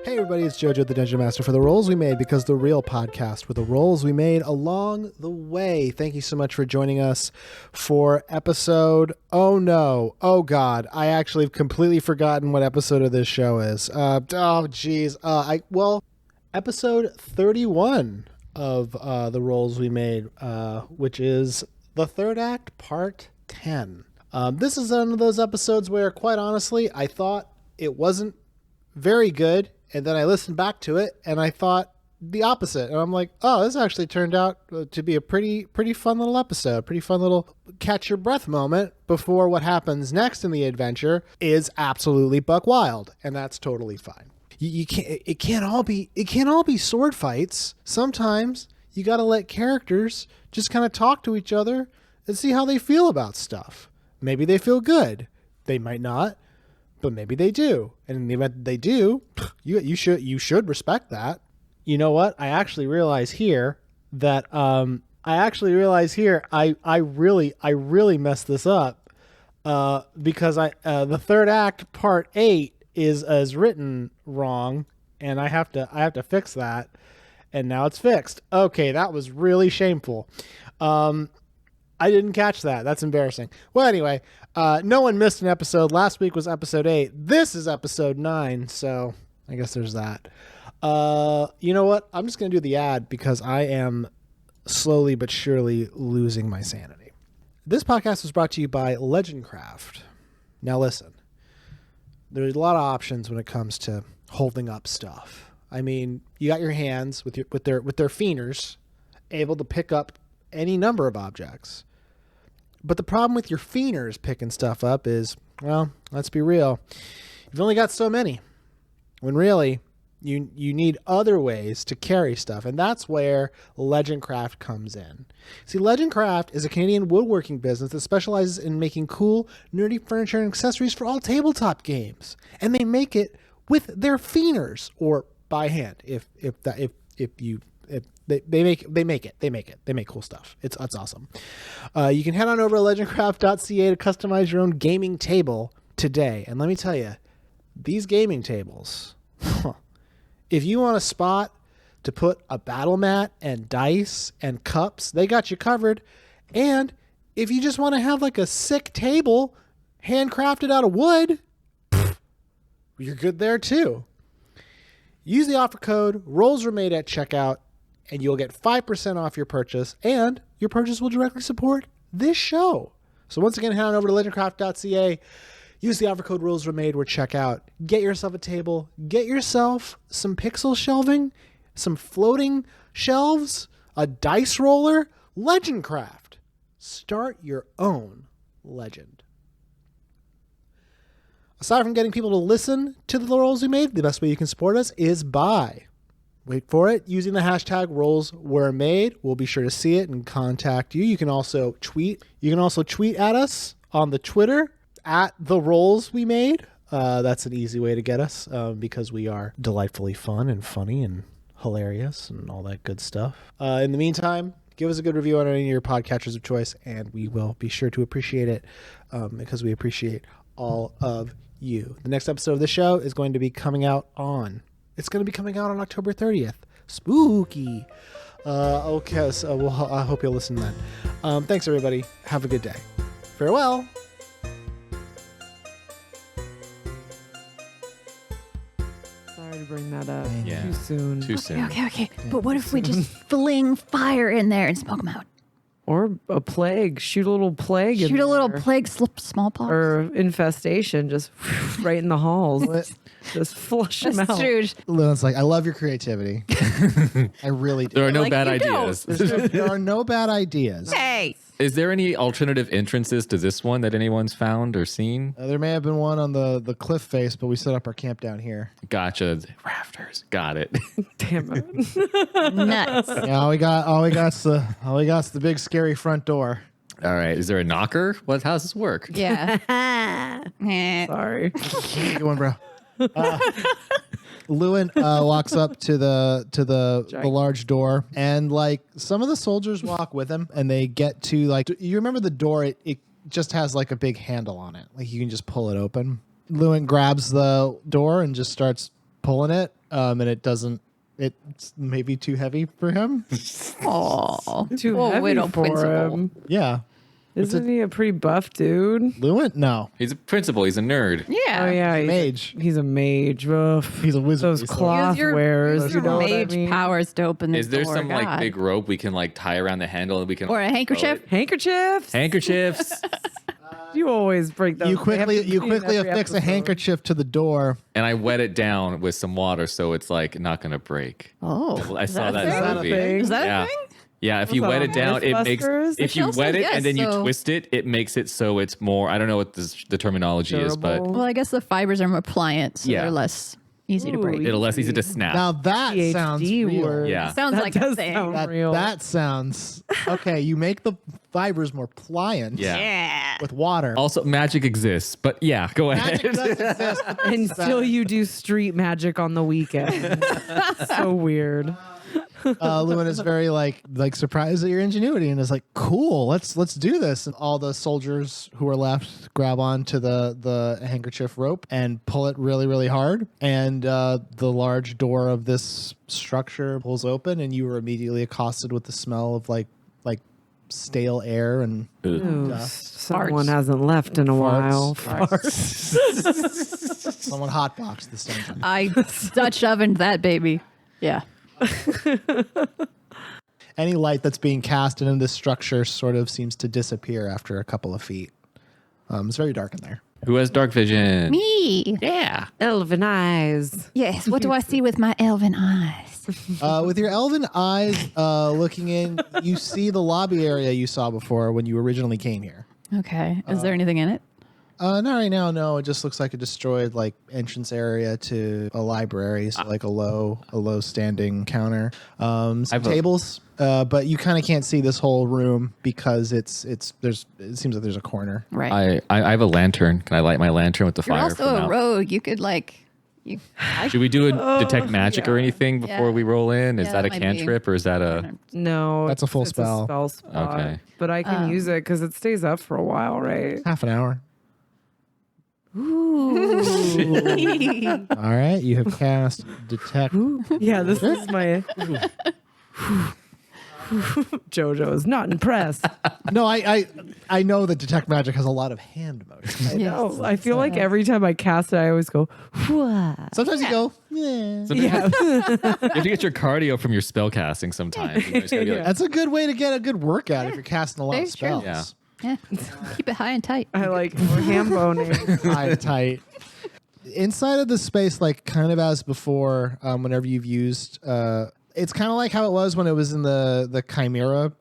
Hey everybody, it's JoJo the Dungeon Master for The Rolls We Made, because the real podcast with the rolls we made along the way. Thank you so much for joining us for episode, oh no, oh god, I actually have completely forgotten what episode of this show is. Episode 31 of The Rolls We Made, which is the third act, part 10. This is one of those episodes where, quite honestly, I thought it wasn't very good, and then I listened back to it, and I thought the opposite. And I'm like, oh, this actually turned out to be a pretty fun little episode, pretty fun little catch your breath moment before what happens next in the adventure is absolutely buck wild, and that's totally fine. You can't. It can't all be sword fights. Sometimes you got to let characters just kind of talk to each other and see how they feel about stuff. Maybe they feel good. They might not, but maybe they do. And in the event that they do, you should respect that. You know what? I actually realize here that I really messed this up because the third act part 8 is written wrong, and I have to fix that. And now it's fixed. Okay, that was really shameful. I didn't catch that. That's embarrassing. Well, anyway, no one missed an episode. Last week was episode 8. This is episode 9, so I guess there's that. You know what? I'm just going to do the ad because I am slowly but surely losing my sanity. This podcast was brought to you by Legendcraft. Now listen, there's a lot of options when it comes to holding up stuff. I mean, you got your hands with their fingers able to pick up any number of objects. But the problem with your fingers picking stuff up is, well, let's be real. You've only got so many. When really, you need other ways to carry stuff. And that's where Legendcraft comes in. See, Legendcraft is a Canadian woodworking business that specializes in making cool, nerdy furniture and accessories for all tabletop games. And they make it with their fingers, or by hand, They make cool stuff. It's awesome. You can head on over to legendcraft.ca to customize your own gaming table today. And let me tell you, these gaming tables, if you want a spot to put a battle mat and dice and cups, they got you covered. And if you just want to have like a sick table handcrafted out of wood, you're good there too. Use the offer code ROLLSWEREMADE at checkout, and you'll get 5% off your purchase, and your purchase will directly support this show. So once again, head on over to legendcraft.ca, use the offer code ROLLSWEREMADE at checkout, get yourself a table, get yourself some pixel shelving, some floating shelves, a dice roller. Legendcraft. Start your own legend. Aside from getting people to listen to the rolls we made, the best way you can support us is by, wait for it, using the hashtag #RollsWereMade. We'll be sure to see it and contact you. You can also tweet. You can also tweet at us on the Twitter at the rolls we made. That's an easy way to get us because we are delightfully fun and funny and hilarious and all that good stuff. In the meantime, give us a good review on any of your podcatchers of choice, and we will be sure to appreciate it because we appreciate all of you. The next episode of the show is going to be coming out on October 30th. Spooky. Okay, so I hope you'll listen then. Thanks, everybody. Have a good day. Farewell. Sorry to bring that up Yeah. too soon. Too soon. Okay. But what if we just fling fire in there and smoke them out? Or a plague. Shoot a little plague. in Shoot a little there. plague, slip smallpox. Or infestation, just right in the halls. Just flush them That's out. true. Lynn's like, I love your creativity. I really do. There are no Like bad you don't. ideas. There are no bad ideas. Hey. Is there any alternative entrances to this one that anyone's found or seen? There may have been one on the cliff face, but we set up our camp down here. Gotcha. Rafters. Got it. Damn it. Nuts. Yeah, all we got's the big scary front door. All right. Is there a knocker? How does this work? Yeah. Eh. Sorry. Good one, bro. Lewin walks up to the large door, and like some of the soldiers walk with him, and they get to like you remember the door? It just has like a big handle on it, like you can just pull it open. Lewin grabs the door and just starts pulling it, and it doesn't. It's maybe too heavy for him. Oh, Too poor heavy widow for principal. him. Yeah, Isn't he a pretty buff dude? Lewin? No, He's a principal. He's a nerd. Yeah. Oh yeah, mage. He's a mage. Ugh. He's a wizard. Those He's cloth wearers. Use You your know what I mage mean? powers to open the Is there door. some like God. big rope we can like tie around the handle and we can Or a handkerchief? Handkerchiefs. handkerchiefs? You always break those. You They have quickly to be in every affix a episode. handkerchief to the door. And I wet it down with some water so it's like not gonna break. Oh. I saw a that thing? in the movie. thing? Is that yeah. a thing? Yeah, if you What's wet that it down, it makes. Mythbusters? If you Michelle wet said it yes, and then you so- twist it, it makes it so it's more. I don't know what the terminology is, but Durable. Well, I guess the fibers are more pliant, so Yeah. they're less easy to Ooh, break. it'll less easy to snap. Now that PhD sounds real. word. Yeah. Sounds That like a does thing. sound That, real. that sounds okay. You make the fibers more pliant. Yeah. Yeah. With water. Also, magic exists, but yeah, go Magic ahead. does exist. but And that's still bad. you do street magic on the weekend. So weird. Lewin is very like surprised at your ingenuity and is like, cool, let's do this. And all the soldiers who are left grab onto the handkerchief rope and pull it really, really hard. And the large door of this structure pulls open, and you are immediately accosted with the smell of like stale air and Ooh, Yeah. someone Farts. hasn't left in a while. someone hotboxed this dungeon. I Dutch ovened that baby. Yeah. Any light that's being cast into this structure sort of seems to disappear after a couple of feet. It's very dark in there. Who has dark vision? Me. Yeah. Elven eyes. Yes. What do I see with my elven eyes? With your elven eyes looking in, you see the lobby area you saw before when you originally came here. Okay. Is there anything in it? Not right now, no. It just looks like a destroyed like entrance area to a library, so like a low standing counter. Some tables, but you kind of can't see this whole room because it seems like there's a corner. Right. I have a lantern. Can I light my lantern with the You're fire? also from a out? rogue. You could Should we do a detect magic or anything before Yeah. we roll in? Is Yeah, that a that might be- cantrip or is that a? No, That's a full it's spell. A spell spot. Okay. But I can use it because it stays up for a while, right? Half an hour. Ooh. All right, you have cast detect. Yeah, this is my. Jojo is not impressed. No, I know that detect magic has a lot of hand motion. No, I feel like every time I cast it, I always go, "Whoa." Sometimes you go, yeah. Sometimes Yeah. you have to get your cardio from your spell casting sometimes. You just gotta be like, That's a good way to get a good workout if you're casting a lot of Very true. spells. Yeah. Yeah. Keep it high and tight. I like more ham boning. High tight. Inside of the space, like kind of as before, whenever you've used, it's kind of like how it was when it was in the Chimera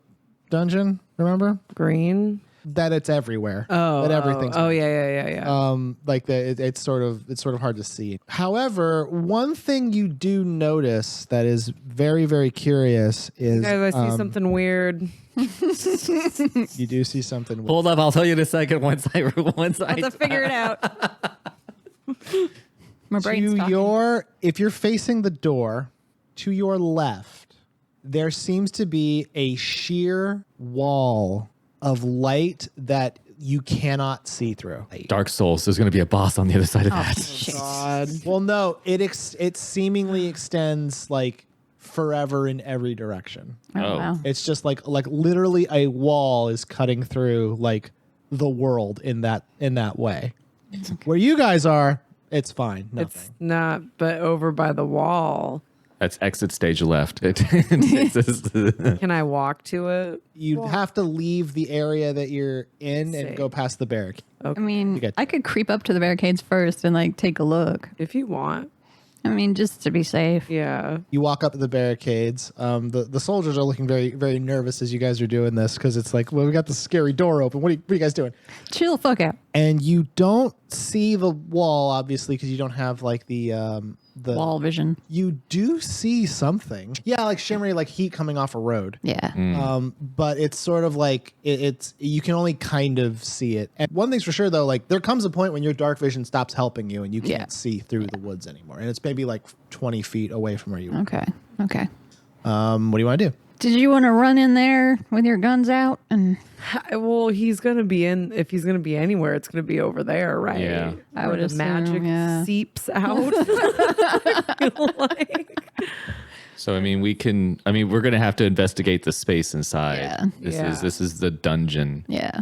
dungeon. Remember Green. that it's everywhere. Oh, that everything's. Oh, yeah. Like it's sort of hard to see. However, one thing you do notice that is very, very curious is Guys, I see something weird. you do see something. hold up, I'll tell you in a second once I Let's figure it out. My brain's To talking. if you're facing the door, to your left, there seems to be a sheer wall of light that you cannot see through. Dark Souls. There's going to be a boss on the other side of Oh, that. shit. God. Well, no, it seemingly extends like forever in every direction. Oh, Oh. wow. It's just like literally a wall is cutting through like the world in that way. Where you guys are, it's fine. Nothing. It's not, but over by the wall. That's exit stage left. Can I walk to it? You'd have to leave the area that you're in and Sick. go past the barricade. I mean, get I could creep up to the barricades first and like take a look. If you want. I mean, just to be safe. Yeah. You walk up to the barricades. The soldiers are looking very, very nervous as you guys are doing this because it's like, well, we got the scary door open. What are you guys doing? Chill the fuck out. And you don't see the wall, obviously, because you don't have like the Wall vision. You do see something. Yeah, like shimmery, like heat coming off a road. Yeah. But it's sort of like it's you can only kind of see it. And one thing's for sure though, like there comes a point when your dark vision stops helping you and you can't see through the woods anymore. And it's maybe like 20 feet away from where you are. Okay. What do you want to do? Did you want to run in there with your guns out? And Well, he's gonna be in. If he's gonna be anywhere, it's gonna be over there, right? Yeah. I would the assume, magic yeah. seeps out. I feel like. So I mean, we're gonna have to investigate the space inside. Yeah. This is the dungeon. yeah.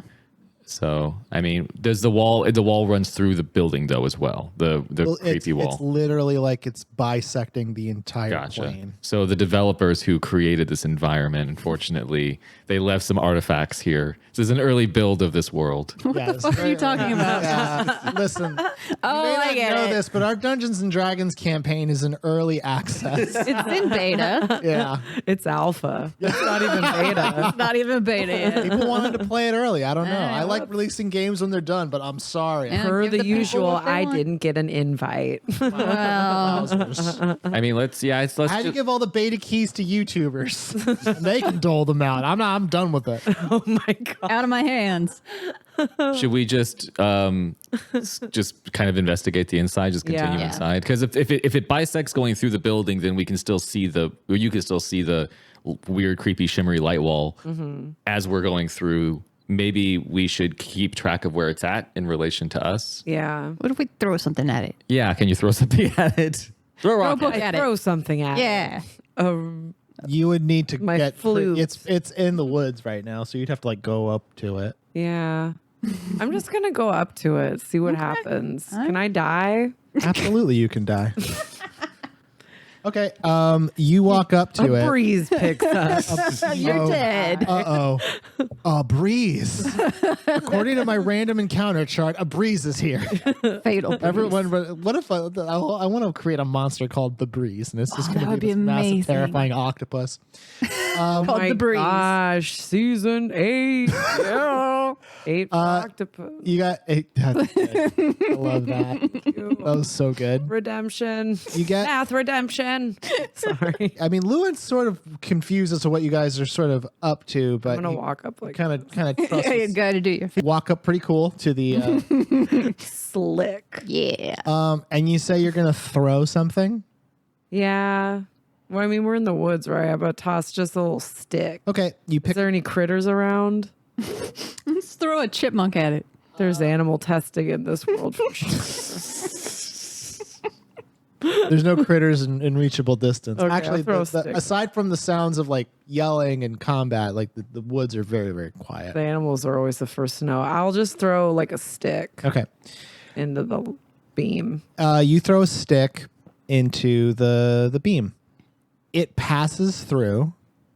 So I mean, there's the wall. The wall runs through the building though as well. The creepy wall. It's literally like it's bisecting the entire Gotcha. plane. So the developers who created this environment, unfortunately, they left some artifacts here. This is an early build of this world. What the fuck are you talking about? Yeah, listen, you Oh, I may get not know it. this, but our Dungeons and Dragons campaign is an early access. It's in beta. Yeah, It's alpha. It's not even beta. It's not even beta yet. people wanted to play it early. I don't know. I like releasing games when they're done, but I'm sorry. Yeah. Per Give the the people usual, what they I want. didn't get an invite. Well, Wowzers. I mean, let's How'd you just, give all the beta keys to YouTubers? And they can dole them out. I'm done with it. Oh my god. out of my hands. should we just kind of investigate the inside, just continue Yeah. inside? Because if it bisects going through the building, then you can still see the weird, creepy, shimmery light wall as we're going through. Maybe we should keep track of where it's at in relation to us. Yeah. What if we throw something at it? Yeah, can you throw something at it? Throw a Throw a rock. book I at throw it. something at Yeah. it. You would need to My get flute. It's in the woods right now, so you'd have to like go up to it. Yeah. I'm just gonna go up to it, see what happens. Can I die? Absolutely, you can die. Okay, you walk up to A it. breeze picks up. You're dead. Uh-oh. A breeze. According to my random encounter chart, a breeze is here. Fatal. breeze. Everyone, what if I want to create a monster called the Breeze, and it's just that going to would be be this massive, amazing. terrifying octopus. Called My the breeze. gosh, season 8. Yeah. 8 octopus. You got 8. That's good. I love that. That was so good. Redemption. You get. Math redemption. Sorry. I mean, Lewin's sort of confused as to what you guys are sort of up to, but I'm gonna walk up like kind of trust You gotta do your walk up pretty cool to the slick. yeah. and you say you're gonna throw something. Yeah. Well, I mean, we're in the woods, right? How about toss just a little stick? Okay, you Is pick. there any critters around? Let's throw a chipmunk at it. There's animal testing in this world for sure. There's no critters in reachable distance. Okay, Actually, I'll throw a stick. aside from the sounds of like yelling and combat, like the woods are very, very quiet. The animals are always the first to know. I'll just throw like a stick Okay, into the beam. you throw a stick into the beam. It passes through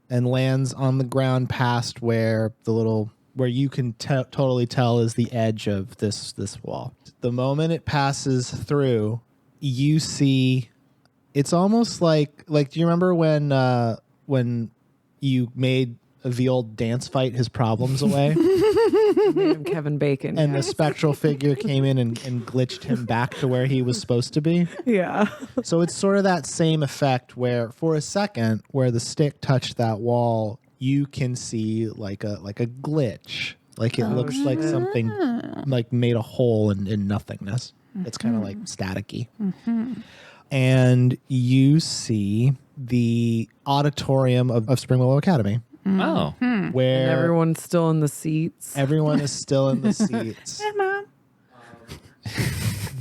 and lands on the ground past where you can totally tell is the edge of this wall. The moment it passes through, you see it's almost like do you remember when you made the old dance fight his problems away Named Kevin Bacon. and the spectral figure came in and glitched him back to where he was supposed to be? yeah. So it's sort of that same effect where for a second where the stick touched that wall, you can see like a glitch. Like it looks like something like made a hole in nothingness. It's kind of like staticky. And you see the auditorium of Spring Willow Academy Oh, where And everyone's still in the seats. everyone is still in the seats. Mom.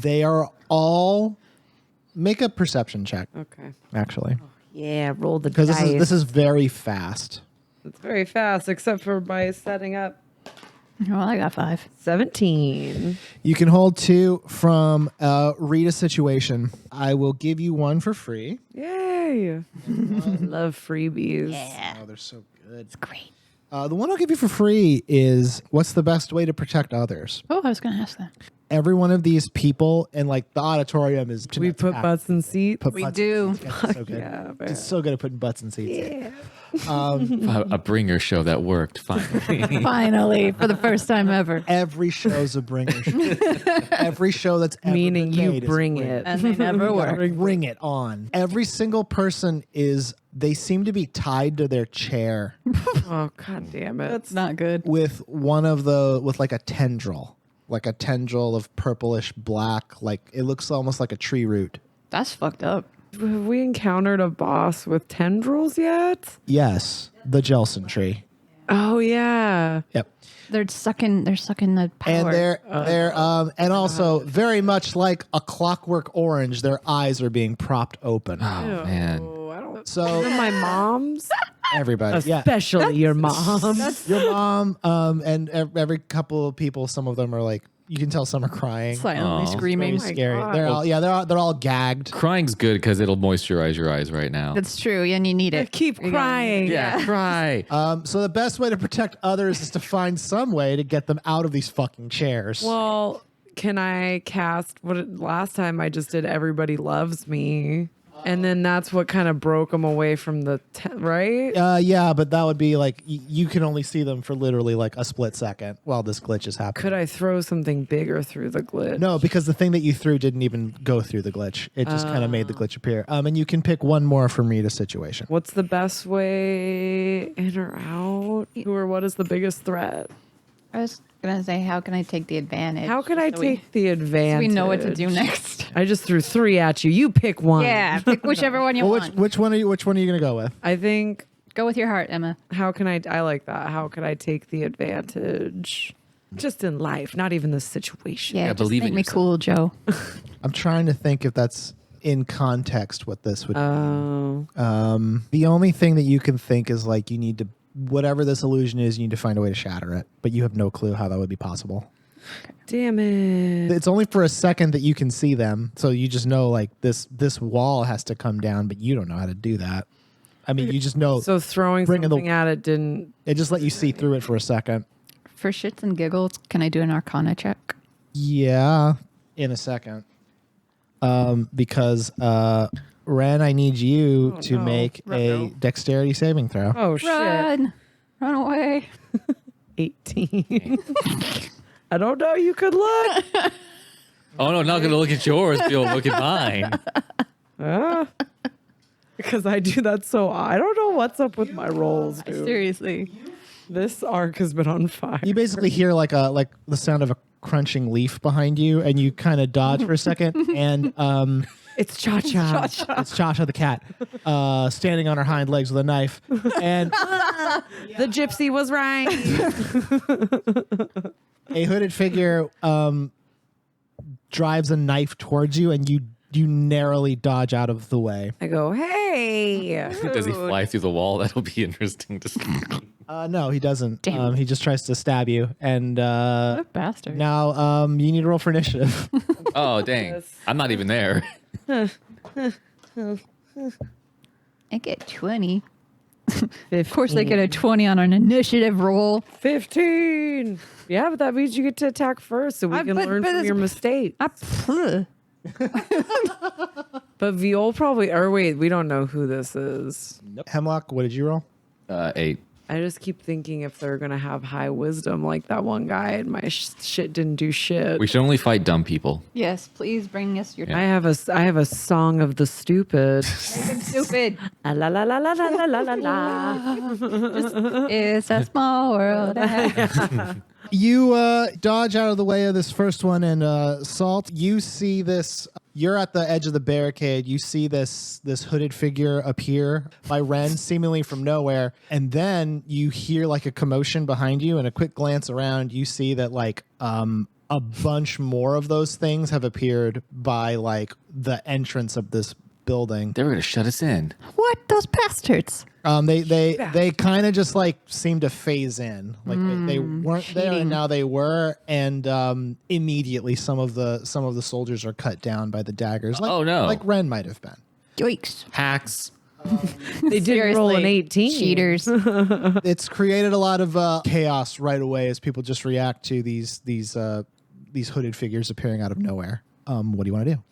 They are all make a perception check, Okay. actually. Yeah, roll the Because dice. this is very fast. It's very fast, except for by setting up Well, I got 5. 17. You can hold 2 from read a situation. I will give you 1 for free. Yay. Love freebies. Yeah. Oh, they're so good. It's great. The one I'll give you for free is what's the best way to protect others? Oh, I was gonna ask that. every one of these people, and like the auditorium is. We put butts in seats. Put We butts do. in seats. Yeah, so good. Yeah, man. It's so good at putting butts in seats. Yeah. A bringer show that worked finally. Finally, for the first time ever. Every show's a bringer. Every show that's ever Meaning been you made is a bring bringer. it. And they never work. Bring it on. Every single person is. They seem to be tied to their chair Oh, god damn it. That's not good. with like a tendril. Like a tendril of purplish black. Like it looks almost like a tree root. That's fucked up. Have we encountered a boss with tendrils yet? Yes, the Jelson tree. Oh, yeah. Yep. They're sucking the power. And they're and also very much like a Clockwork Orange, their eyes are being propped open. Oh man. Oh, I don't. So My mom's, everybody, yeah, especially your mom. your mom, and every couple of people, some of them are like, you can tell some are crying. silently Aw. screaming. Oh my Scary. God. They're all gagged. Crying's good because it'll moisturize your eyes right now. That's true, and you need it. Keep You gotta- crying. yeah, cry. So the best way to protect others is to find some way to get them out of these fucking chairs. Well, can I cast last time I just did Everybody Loves Me? And then that's what kind of broke them away from the right? Yeah, but that would be like you can only see them for literally like a split second while this glitch is happening. Could I throw something bigger through the glitch? No, because the thing that you threw didn't even go through the glitch. It just kind of made the glitch appear. And you can pick one more from each situation. What's the best way in or out? Who or what is the biggest threat? I was gonna say, how can I take the advantage? How can I So we- take the so advantage? we know what to do next. I just threw 3 at you. You pick one. Yeah, pick whichever one you Well, want. which one are you gonna go with? I think. Go with your heart, Emma. How can I like that. How could I take the advantage? Just in life, not even the situation. Yeah, Yeah, just believe make in me yourself. cool, Joe. I'm trying to think if that's in context what this would be. Oh. The only thing that you can think is like you need to whatever this illusion is, you need to find a way to shatter it, but you have no clue how that would be possible. Damn it. It's only for a second that you can see them, so you just know like this wall has to come down, but you don't know how to do that. I mean, you just know So throwing Bringing the- something at it didn't. it just let you see through it for a second. For shits and giggles, can I do an Arcana check? Yeah, in a second. Because Wren, I need you to no. make a No. dexterity saving throw. Oh shit. Run away. 18. I don't know. You could look. Oh no, not gonna look at yours. You'll look at mine. Because I do that so I don't know what's up with my rolls, dude. Seriously. This arc has been on fire. You basically hear like the sound of a crunching leaf behind you, and you kind of dodge for a second, and It's Cha-Cha. it's Cha-Cha the cat standing on her hind legs with a knife, and The gypsy was right. a hooded figure drives a knife towards you, and you narrowly dodge out of the way. I go, hey. Does he fly through the wall? That'll be interesting to see. No, he doesn't. Damn. He just tries to stab you, and What a bastard. now you need to roll for initiative. Oh dang! I'm not even there. I get 20. Of course, I get a 20 on an initiative roll. 15. Yeah, but that means you get to attack first so we can learn from your mistake. But Viol probably, or wait, we don't know who this is. Hemlock, what did you roll? 8. I just keep thinking if they're going to have high wisdom like that one guy and my shit didn't do shit. We should only fight dumb people. Yes, please bring us your I have a song of the stupid. stupid. La la la la la la la la la. It's a small world. You dodge out of the way of this first one, and Salt, you see this. You're at the edge of the barricade. You see this hooded figure appear by Wren, seemingly from nowhere, and then you hear like a commotion behind you. And a quick glance around, you see that like a bunch more of those things have appeared by like the entrance of this building. They were gonna shut us in. What? Those bastards. They kind of just like seem to phase in, like they weren't there and now they were, and immediately some of the soldiers are cut down by the daggers. Like, Oh, no. like Wren might have been. Yikes. Hacks. They did roll an Seriously, 18. Cheaters. It's created a lot of chaos right away as people just react to these these hooded figures appearing out of nowhere. What do you want to do?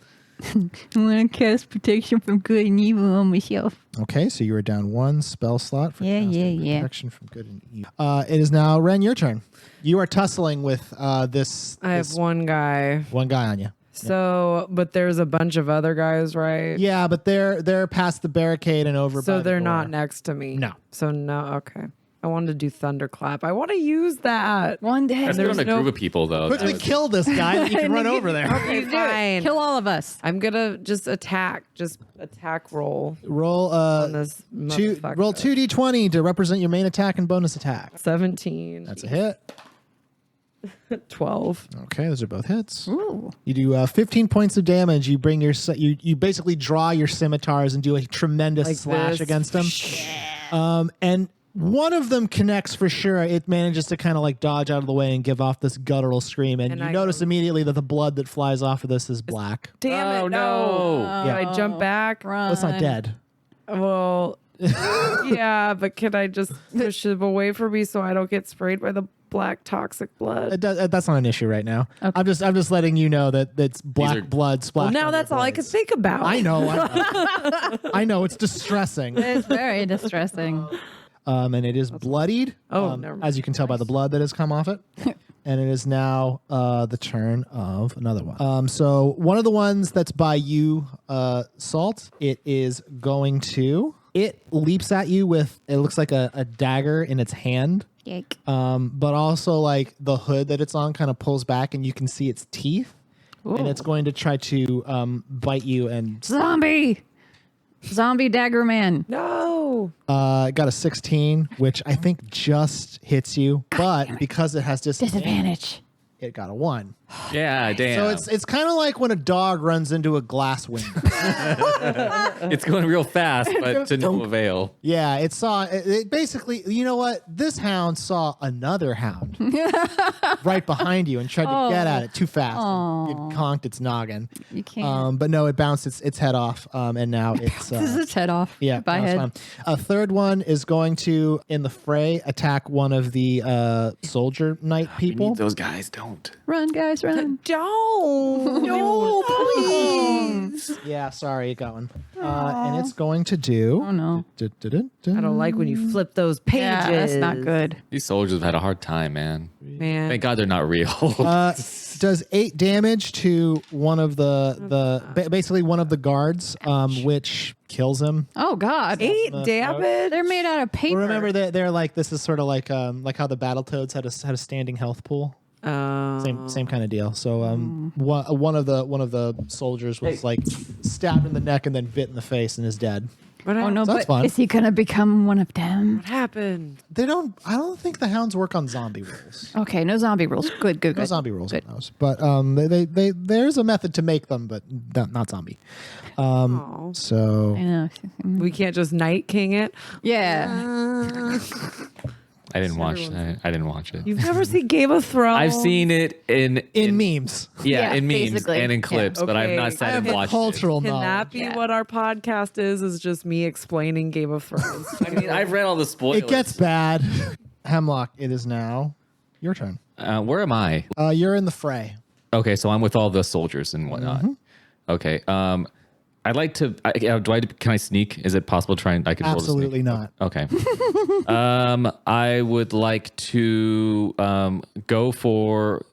I want to cast protection from good and evil on myself. Okay, so you are down 1 spell slot for casting protection from good and evil. It is now, Wren, your turn. You are tussling with this. I have one guy. One guy on you. So, but there's a bunch of other guys, right? Yeah, but they're past the barricade and over. So by the they're door. not next to me. No. So no. Okay. I wanted to do thunderclap. I want to use that. One day. That's good on a group of people, though. Quickly kill this guy that you can run over there. Okay, You do it. fine. Kill all of us. I'm gonna just attack roll Roll on this two. motherfucker. Roll 2d20 to represent your main attack and bonus attack. 17. That's a hit. 12. Okay, those are both hits. Ooh. You do 15 points of damage. You bring you basically draw your scimitars and do a tremendous Like slash this. against them. And one of them connects for sure. It manages to kind of like dodge out of the way and give off this guttural scream. And you I notice go- immediately that the blood that flies off of this is black. Damn Oh, it! no. Can I jump back? Run. Well, it's not dead. Well, yeah, but can I just push him away from me so I don't get sprayed by the black toxic blood? That's not an issue right now. I'm just letting you know that it's black are- blood Well, splashed. now on that's your all I can blades. think about. I know. I know. It's distressing. It's very distressing. And it is bloodied. Oh, never mind. as you can tell by the blood that has come off it. And it is now the turn of another one. So one of the ones that's by you, Salt, it is going to. It leaps at you with, it looks like a dagger in its hand. Yike. But also like the hood that it's on kind of pulls back and you can see its teeth. And it's going to try to bite you and Zombie dagger man. No. got a 16, which I think just hits you. But because it has Disadvantage. it got a 1. Yeah, damn. So it's kind of like when a dog runs into a glass window. It's going real fast, but to no avail. Yeah, it basically, you know what? This hound saw another hound right behind you and tried to get at it too fast. And it conked its noggin. You can't. But no, it bounced its head off, and now it's This is its head off. yeah. Goodbye, no, it's head. fine. A third one is going to in the fray attack one of the soldier knight people. Those guys don't. Run, guys, run. Don't. No, please. Yeah, sorry, it got one. And it's going to do. Oh, no. I don't like when you flip those pages. Yeah, that's not good. These soldiers have had a hard time, man. Man. Thank God they're not real. Does 8 damage to one of basically one of the guards, which kills him. Oh, God. 8 damage? They're made out of paper. Remember that they're like this is sort of like how the Battletoads had a standing health pool. Same kind of deal. So one of the soldiers was like stabbed in the neck and then bit in the face and is dead. What Oh, no, So that's but fun. is he going to become one of them? happened? I don't think the hounds work on zombie rules. Okay, no zombie rules. Good. No zombie rules Good. on those. But they there's a method to make them, but not zombie. Oh. So I know. We can't just Night King it. Yeah. I didn't watch it. You've never seen Game of Thrones? I've seen it in memes. Yeah, in memes basically. and in clips, but I've Okay. not I sat have and the watched cultural Can knowledge. that be what our podcast is just me explaining Game of Thrones? it. I mean, I've read all the spoilers. It gets bad. Hemlock, it is now your turn. Where am I? You're in the fray. Okay, so I'm with all the soldiers and whatnot. Okay. I'd like to. Can I sneak? Is it possible to try and I could roll to sneak? Absolutely not. Okay. I would like to go for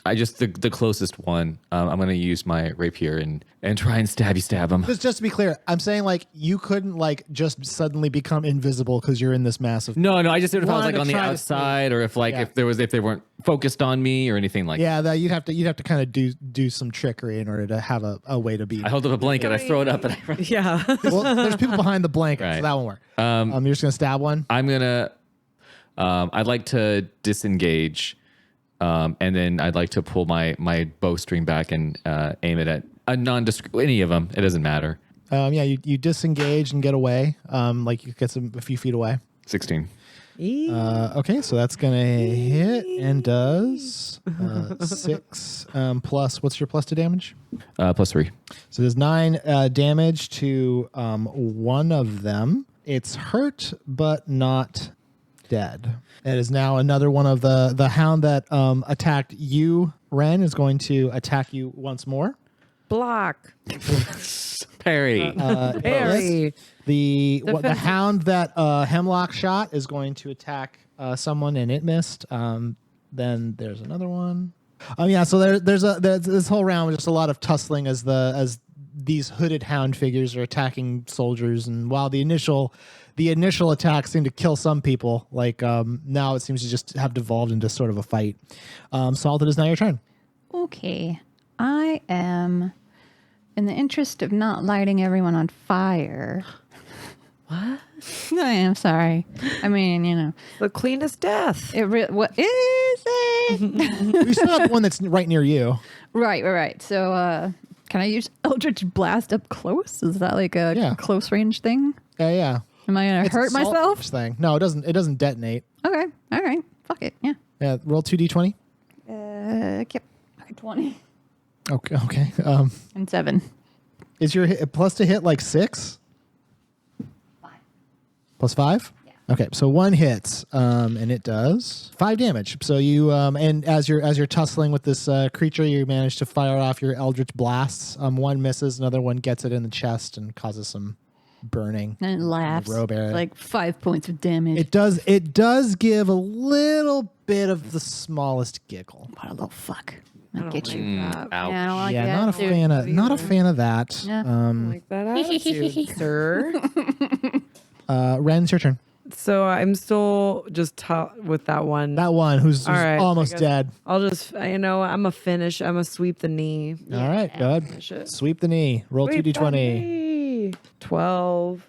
the closest one. I'm going to use my rapier and try and stab him. Just to be clear, I'm saying like you couldn't like just suddenly become invisible because you're in this massive. No, I just did if I was Wanted like to on the try to outside or if Yeah. if they weren't focused on me or anything like that. Yeah, that you'd have to kind of do some trickery in order to have a way to be. I hold up a blanket, I throw it up, and I run. yeah. Well, there's people behind the blanket, so Right. that won't work. You're just gonna stab one. I'm gonna. I'd like to disengage, and then I'd like to pull my bowstring back and aim it at a any of them. It doesn't matter. Yeah, you disengage and get away. Like you get a few feet away. 16. Okay, so that's gonna hit and does 6 plus. What's your plus to damage? +3. So there's 9 damage to one of them. It's hurt but not dead. It is now another one of the hound that attacked you, Wren is going to attack you once more. Block. Parry. Parry. The hound that Hemlock shot is going to attack someone, and it missed. Then there's another one. Yeah. So there's this whole round with just a lot of tussling as these hooded hound figures are attacking soldiers, and while the initial attack seemed to kill some people, like now it seems to just have devolved into sort of a fight. Salt, it is now your turn. Okay. I am, in the interest of not lighting everyone on fire. What? I am sorry. I mean, The cleanest death. what is it? We still have one that's right near you. Right. So, can I use Eldritch Blast up close? Is that like a close range thing? Yeah. Am I gonna hurt It's a salt myself? range thing. No, it doesn't. It doesn't detonate. Okay. All right. Fuck it. Yeah. Yeah. Roll 2d20. Yep. 20 Okay. and 7. Is your plus to hit like 6? 5. Plus 5? Yeah. Okay, so 1 hits, and it does 5 damage. So you, and as you're tussling with this creature, you manage to fire off your Eldritch Blasts. 1 misses, another one gets it in the chest and causes some burning. And it laughs. robe area. Like 5 points of damage. It does give a little bit of the smallest giggle. What a little fuck. I'll get you. Ouch. Yeah, I don't like Yeah, that, not a dude. fan of that. Yeah. Like that attitude, sir. Ren, it's your turn. So I'm still just with that one. That one who's All right, almost I guess dead. I'll just, I'm a finish. I'm a sweep the knee. All right, good. Finish it. Sweep the knee. Roll Sweep the 2d20. knee. 12.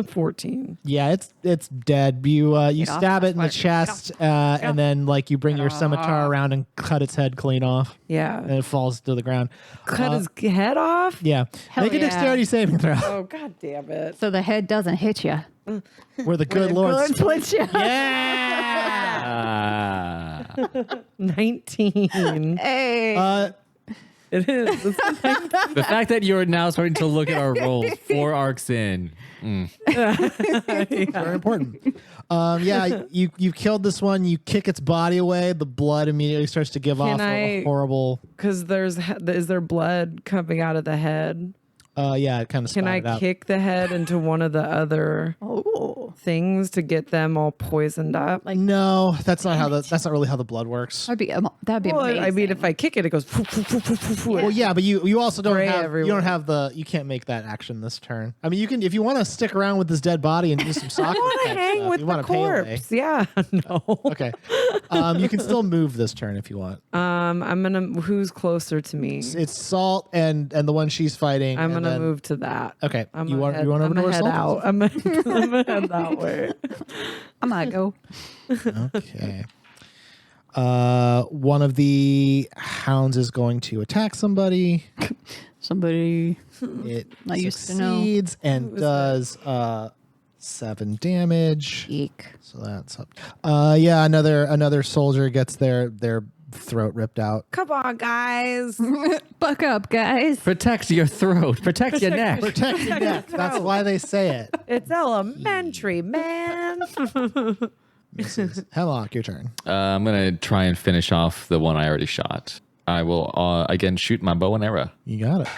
14. Yeah, it's dead. You Get off stab my it in the sweater. chest, and then like you bring your scimitar around and cut its head clean off, Yeah. and it falls to the ground. Cut his head off? Yeah, Hell make a yeah. dexterity saving throw. Oh, God damn it. So the head doesn't hit you. Where the good Lord. splits you. Yeah. 19. Hey. It is. The fact that you're now starting to look at our rolls 4 arcs in. Very important. Yeah, you killed this one. You kick its body away. The blood immediately starts to give off a horrible. Because is there blood coming out of the head? Yeah, it kind of. Can I kick the head into one of the other things to get them all poisoned up? Like, no, that's not really how the blood works. that'd be Well, amazing. I mean, if I kick it, it goes. Well, yeah, but you also don't Spray have everywhere. you can't make that action this turn. I mean, you can if you want to stick around with this dead body and do some soccer. I want to hang with the corpse. Yeah, no. Okay, you can still move this turn if you want. I'm gonna. Who's closer to me? It's Salt and the one she's fighting. I'm and gonna then- move to that. Okay, I'm you gonna want head, over I'm to gonna where head Salt out. is? I'm gonna head that way. I might go. Okay. One of the hounds is going to attack somebody. Somebody. It I used to know. succeeds and does 7 damage. Eek. So that's up. Yeah, another soldier gets their throat ripped out. Come on, guys. Buck up, guys. Protect your throat. Protect your neck. Protect your neck. That's why they say it. It's elementary, man. Misses. Hemlock, your turn. I'm going to try and finish off the one I already shot. I will, again, shoot my bow and arrow. You got it.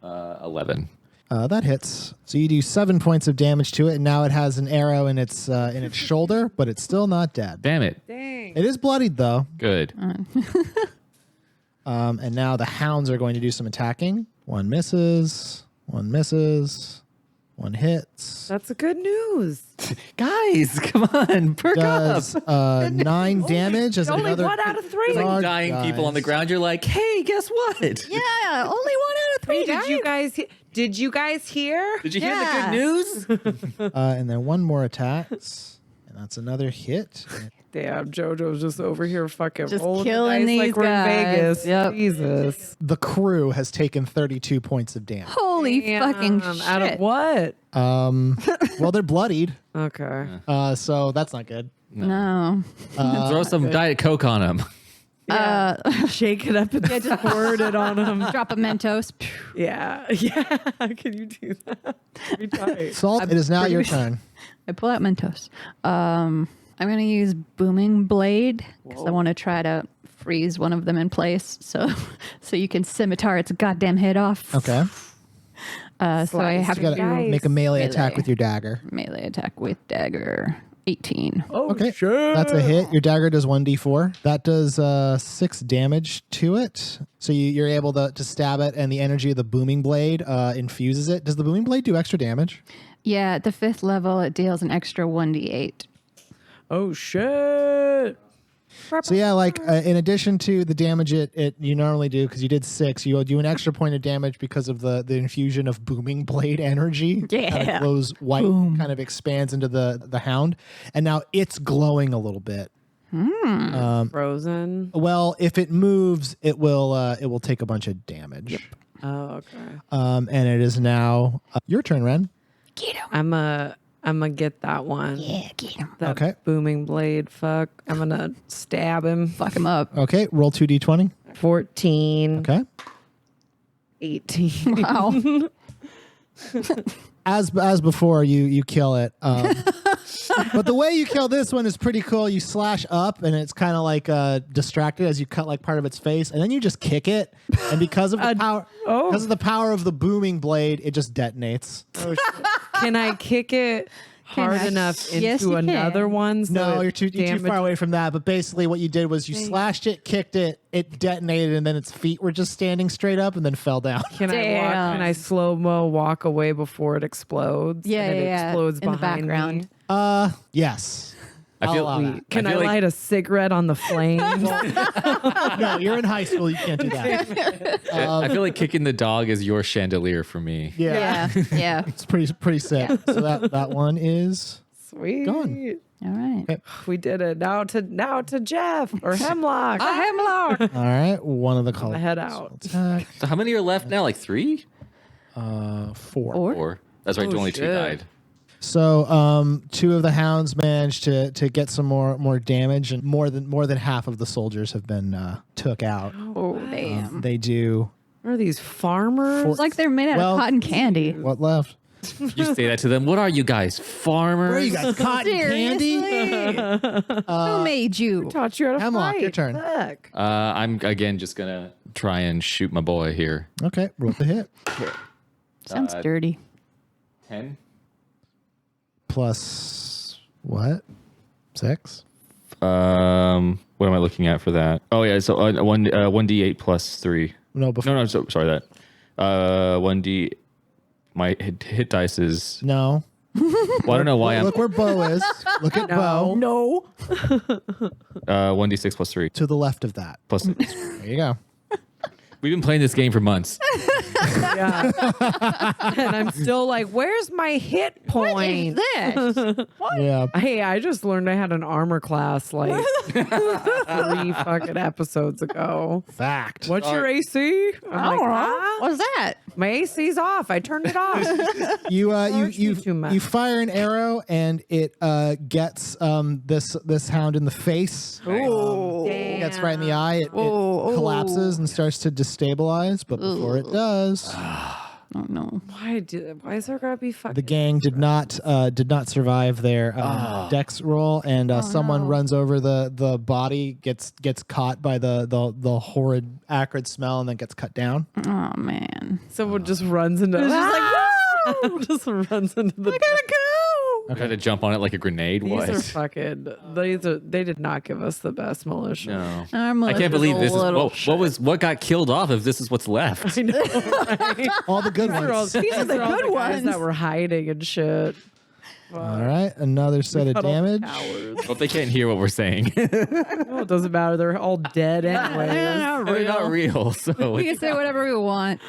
11. That hits. So you do 7 points of damage to it, and now it has an arrow in its shoulder, but it's still not dead. Damn it. Dang. It is bloodied though. Good. And now the hounds are going to do some attacking. 1 misses. 1 misses. 1 hits. That's a good news. Guys, come on. Perk Does up. 9 damage as Only another 1 out of 3. dog Dying people on the dies. ground. You're like, hey, guess what? Yeah, only 1 out of 3. Hey, guys. did you guys hear? Did you hear Yeah. the good news? And then 1 more attacks. And that's another hit. Damn, JoJo's just over here fucking Just rolling the killing dice these like we're in guys. Vegas. Yep. Jesus. The crew has taken 32 points of damage. Holy fucking shit. Out of what? Well, they're bloodied. Okay. So that's not good. No. Throw some Diet Coke on them. Shake it up and just word it on them. Drop a Mentos. Yeah. Yeah. Can you do that? Be tight. Salt, it is now your turn. I pull out Mentos. I'm going to use Booming Blade because I want to try to freeze one of them in place so you can scimitar its goddamn head off. Okay. So I have You gotta to make a melee attack Melee. with your dagger. melee attack with dagger. 18. Okay. That's a hit. Your dagger does 1d4. That does 6 damage to it. So you're able to stab it, and the energy of the booming blade infuses it. Does the booming blade do extra damage? Yeah, at the 5th level, it deals an extra 1d8. Oh shit! So yeah, like in addition to the damage it you normally do, because you did 6, you do an extra point of damage because of the infusion of booming blade energy. Yeah. Kind of glows white, kind of expands into the hound, and now it's glowing a little bit. Frozen. Well, if it moves, it will take a bunch of damage. Yep. Oh, okay. And it is now your turn, Wren. Get him. I'm gonna get that one. Yeah, get him. That Okay. booming blade. Fuck. I'm gonna stab him. Fuck him up. Okay, roll 2d20. 14. Okay. 18. Wow. As before, you kill it. But the way you kill this one is pretty cool. You slash up, and it's kind of like distracted as you cut like part of its face, and then you just kick it. And because of the power of the booming blade, it just detonates. Can I kick it hard I? enough into Yes, you another can. one? So No, it you're too far away from that. But basically, what you did was you slashed it, kicked it, it detonated, and then its feet were just standing straight up, and then fell down. Can I walk? Damn. Can I slow mo walk away before it explodes? Yeah, and it yeah, explodes in the behind background. me? Yes. I feel I'll allow that. Can I I, feel like- light a cigarette on the flames? No, you're in high school. You can't do that. I feel like kicking the dog is your chandelier for me. Yeah. Yeah. Yeah. It's pretty sick. So that one is Sweet. gone. All right. Okay. We did it. Now to Jeff or Hemlock. Hemlock. All right. One of the colors. Head out. Attack. So how many are left now? Like 3? 4. Or that's right, Oh, only 2 shit. died. So 2 of the hounds managed to get some more damage, and more than half of the soldiers have been took out. Oh, damn. They do Are these farmers? It's like they're made out Well- of cotton candy. what left? You say that to them. What are you guys, farmers? Where are you guys? Cotton candy? Seriously? Who made you? Taught you how to Hemlock, fight. your turn. Fuck. I'm again just gonna try and shoot my boy here. Okay, roll the hit. Sounds dirty. 10. Plus what? 6. What am I looking at for that? Oh yeah, so 1d8 plus 3. No, before. No, sorry that. 1d. My hit dice is. No. Well, I don't know why I'm. Look where Bo is. Look at Bo. No. 1d6 plus 3 To the left of that. plus. There you go. We've been playing this game for months. Yeah. And I'm still like, where's my hit point? This. Yeah. Hey, I just learned I had an armor class like 3 fucking episodes ago. Fact. What's your AC? I'm like, What's that? my AC's off. I turned it off. You too much. you fire an arrow, and it gets this hound in the face. Ooh. It gets right in the eye. It collapses and starts to destabilize. But before it does, Oh no. Why is there gotta be fucking the gang did not survive their dex roll, and someone runs over the body, gets caught by the horrid acrid smell, and then gets cut down. Oh man. someone just runs into just runs into the I had to jump on it like a grenade. These What? are fucking they did not give us the best militia. No. Our I can't militia's believe a this is little what got killed off if this is what's left. I know, right? All the good ones. These are the good guys ones. that were hiding and shit. All right, another set of Got all the damage. cowards. Hope they can't hear what we're saying. No, it doesn't matter. They're all dead anyway. They're not real. So We can say whatever we want.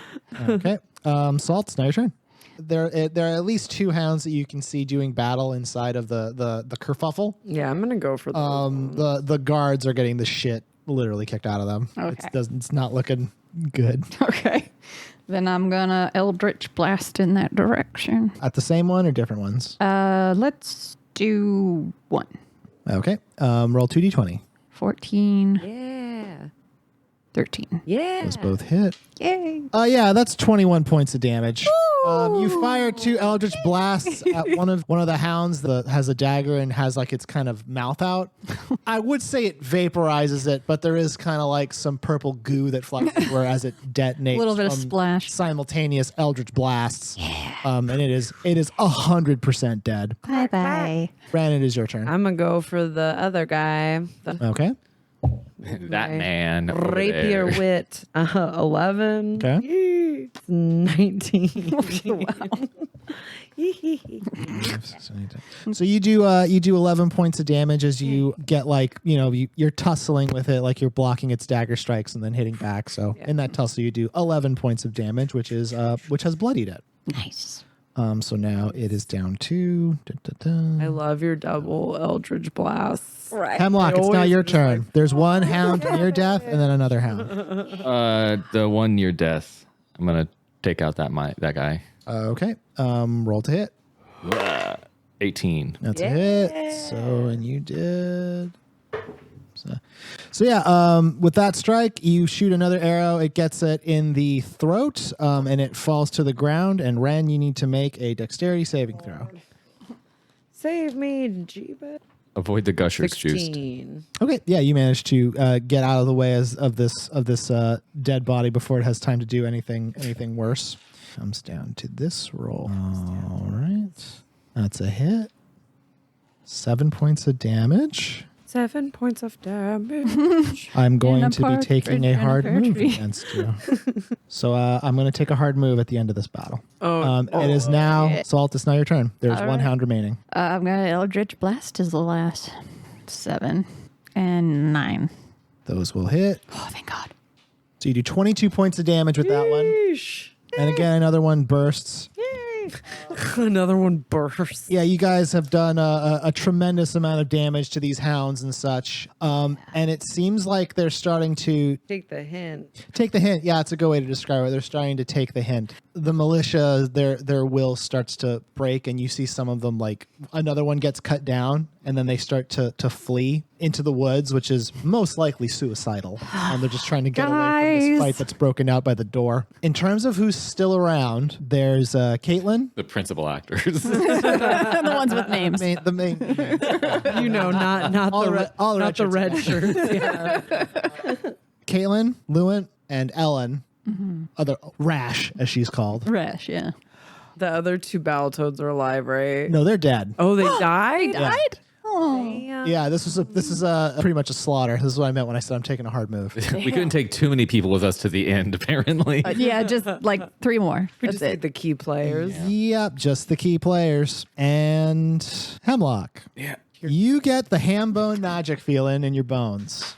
Okay, Salt, it's now your turn. There are at least 2 hounds that you can see doing battle inside of the kerfuffle. Yeah, I'm gonna go for the. The guards are getting the shit literally kicked out of them. Okay. It's not looking good. Okay. Then I'm gonna Eldritch Blast in that direction. At the same one or different ones? Let's do 1. Okay. Roll 2d20. 14. Yeah. 13. Yeah. Those both hit. Yay. Yeah, that's 21 points of damage. You fire 2 eldritch blasts at one of the hounds that has a dagger and has like its kind of mouth out. I would say it vaporizes it, but there is kind of like some purple goo that flies everywhere as it detonates. A little bit of from splash. simultaneous eldritch blasts. And it is 100% dead. Bye-bye. Wren, it is your turn. I'm gonna go for the other guy. The Okay. That man. over rapier there. wit. 11. Okay. Yee. 19. So you do 11 points of damage as you get like, you're tussling with it, like you're blocking its dagger strikes and then hitting back. So in that tussle you do 11 points of damage, which has bloodied it. Nice. So now it is down to I love your double Eldritch blasts. Right. Hemlock. It's now always your just turn. There's one hound near death and then another hound. The one near death. I'm gonna take out that guy. Okay. Roll to hit. 18. That's a hit. So, and you did. So yeah, with that strike, you shoot another arrow. It gets it in the throat, and it falls to the ground. And Wren, you need to make a dexterity saving throw. Save me, Jeebus. Avoid the gushers juice. 16. Okay, yeah, you managed to get out of the way of this dead body before it has time to do anything worse. Comes down to this roll. All right, that's a hit. 7 points of damage. 7 points of damage. I'm going to be partridge taking a in a hard pear move tree. against you. So I'm going to take a hard move at the end of this battle. Oh, It is now, Salt, it's now your turn. There's All one right. hound remaining. I've got Eldritch Blast as the last. 7 and 9. Those will hit. Oh, thank God. So you do 22 points of damage with that one. Yeesh. And again, another one bursts. Another one bursts. Yeah, you guys have done a tremendous amount of damage to these hounds and such. And it seems like they're starting to Take the hint. take the hint. Yeah, it's a good way to describe it. They're starting to take the hint. The militia, their will starts to break, and you see some of them, like another one gets cut down, and then they start to flee into the woods, which is most likely suicidal. They're just trying to get away from this Guys. fight that's broken out by the door. In terms of who's still around, there's Caitlin. The principal actors. The ones with names. The main You know, not All the red- all not red the shirts. red shirts. Yeah. Caitlin, Lewin, and Ellen, other Rash as she's called. Rash, yeah. The other 2 Battletoads are alive, right? No, they're dead. Oh, they died. Died? Oh. Damn. Yeah, this is a pretty much a slaughter. This is what I meant when I said I'm taking a hard move. We couldn't take too many people with us to the end, apparently. Yeah, just like 3 more. We That's just need it. the key players. Yep, just the key players. And Hemlock. Yeah. You get the ham bone magic feeling in your bones.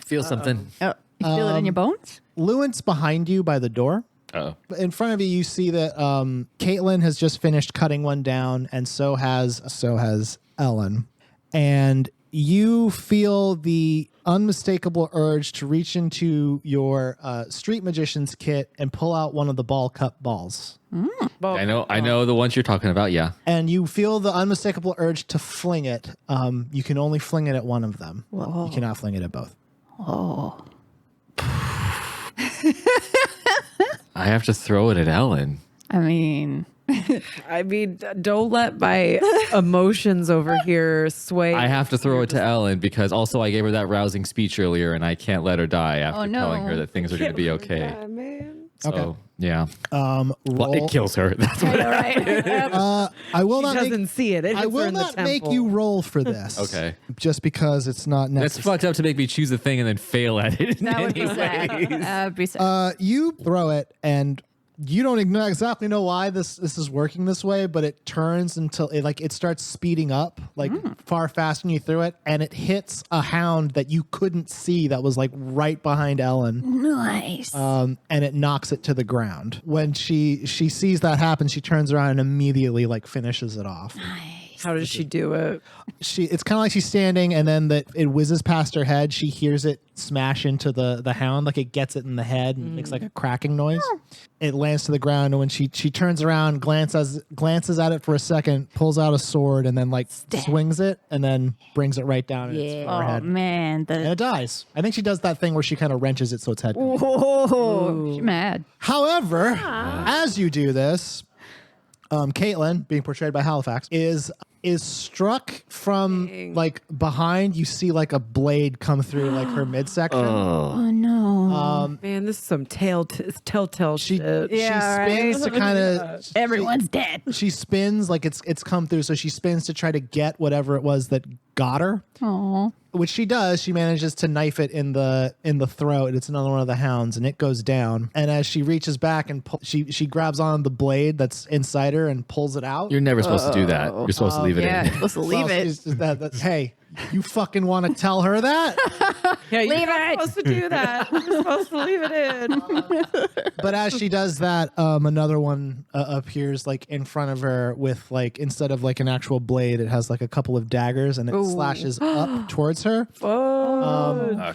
Feel something. Oh, you feel it in your bones? Lewin's behind you by the door. Oh. In front of you, you see that Caitlin has just finished cutting one down, and so has Ellen. And you feel the unmistakable urge to reach into your street magician's kit and pull out one of the ball cup balls. I know the ones you're talking about, yeah. And you feel the unmistakable urge to fling it. You can only fling it at one of them. Whoa. You cannot fling it at both. Oh. I have to throw it at Ellen. I mean, Don't let my emotions over here sway. I have to throw it to Ellen because also I gave her that rousing speech earlier and I can't let her die after no. telling her that things are going to be okay. Yeah, man. So, Okay. yeah. Well, Well, it kills her. That's what all right. I will She not doesn't make, see it. It hits I her will in the not make temple. you roll for this. Okay. Just because it's not That's necessary. fucked up to make me choose a thing and then fail at it. That would be sad. That would be sad. You throw it, and you don't exactly know why this is working this way, but it turns until it starts speeding up far faster than you threw it, and it hits a hound that you couldn't see that was like right behind Ellen. Nice. And it knocks it to the ground. When she sees that happen, she turns around and immediately finishes it off. Nice. How does she do it? It's kind of like she's standing, and then it whizzes past her head. She hears it smash into the hound, like it gets it in the head and makes like a cracking noise. It lands to the ground, and when she turns around, glances at it for a second, pulls out a sword, and then like swings it, and then brings it right down in its Oh forehead. man, And it dies. I think she does that thing where she kind of wrenches it so its head. whoa, she's mad. However, as you do this, Caitlin, being portrayed by Halifax, is struck from like behind. You see like a blade come through like her midsection. Oh no, Man, this is some telltale She shit. Yeah, spins to kind of everyone's dead. she spins like it's come through, so she spins to try to get whatever it was that got her. Oh, Which she does. She manages to knife it in the throat. It's another one of the hounds, and it goes down. And as she reaches back and she grabs on the blade that's inside her and pulls it out. You're never supposed to do that. You're supposed to leave it yeah, in. supposed to leave Well, it. she's just hey, you fucking want to tell her that? Yeah, you're Leave not it. supposed to do that. You're supposed to leave it in. But as she does that, another one appears like in front of her with like, instead of like an actual blade, it has like a couple of daggers, and it slashes up towards her.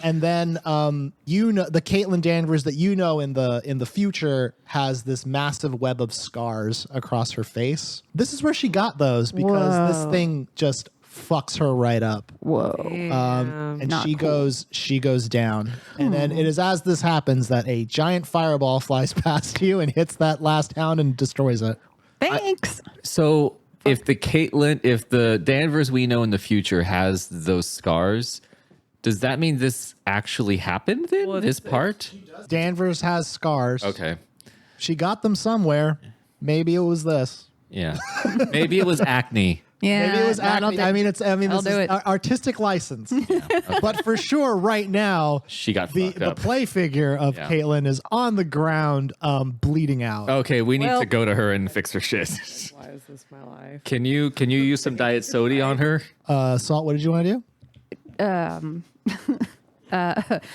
And then you know, the Caitlin Danvers that you know in the future has this massive web of scars across her face. This is where she got those because this thing just fucks her right up. Whoa. And Not she cool. goes down. And then it is as this happens that a giant fireball flies past you and hits that last hound and destroys it. Thanks. So if the Danvers we know in the future has those scars, does that mean this actually happened then? Well, This part? Danvers has scars. Okay. She got them somewhere. Maybe it was this. Yeah. Maybe it was acne. Yeah, Maybe it was that'll acne. do- I mean, this I'll is do it. artistic license. But for sure, right now, She got the fucked up. play figure of Yeah. Caitlin is on the ground, bleeding out. Okay, we need Well- to go to her and fix her shit. Why is this my life? Can you use some diet sody on her? Salt, what did you want to do?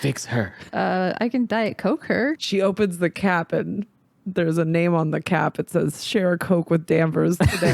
Fix her. I can Diet Coke her. She opens the cap and there's a name on the cap. It says "Share a Coke with Danvers today."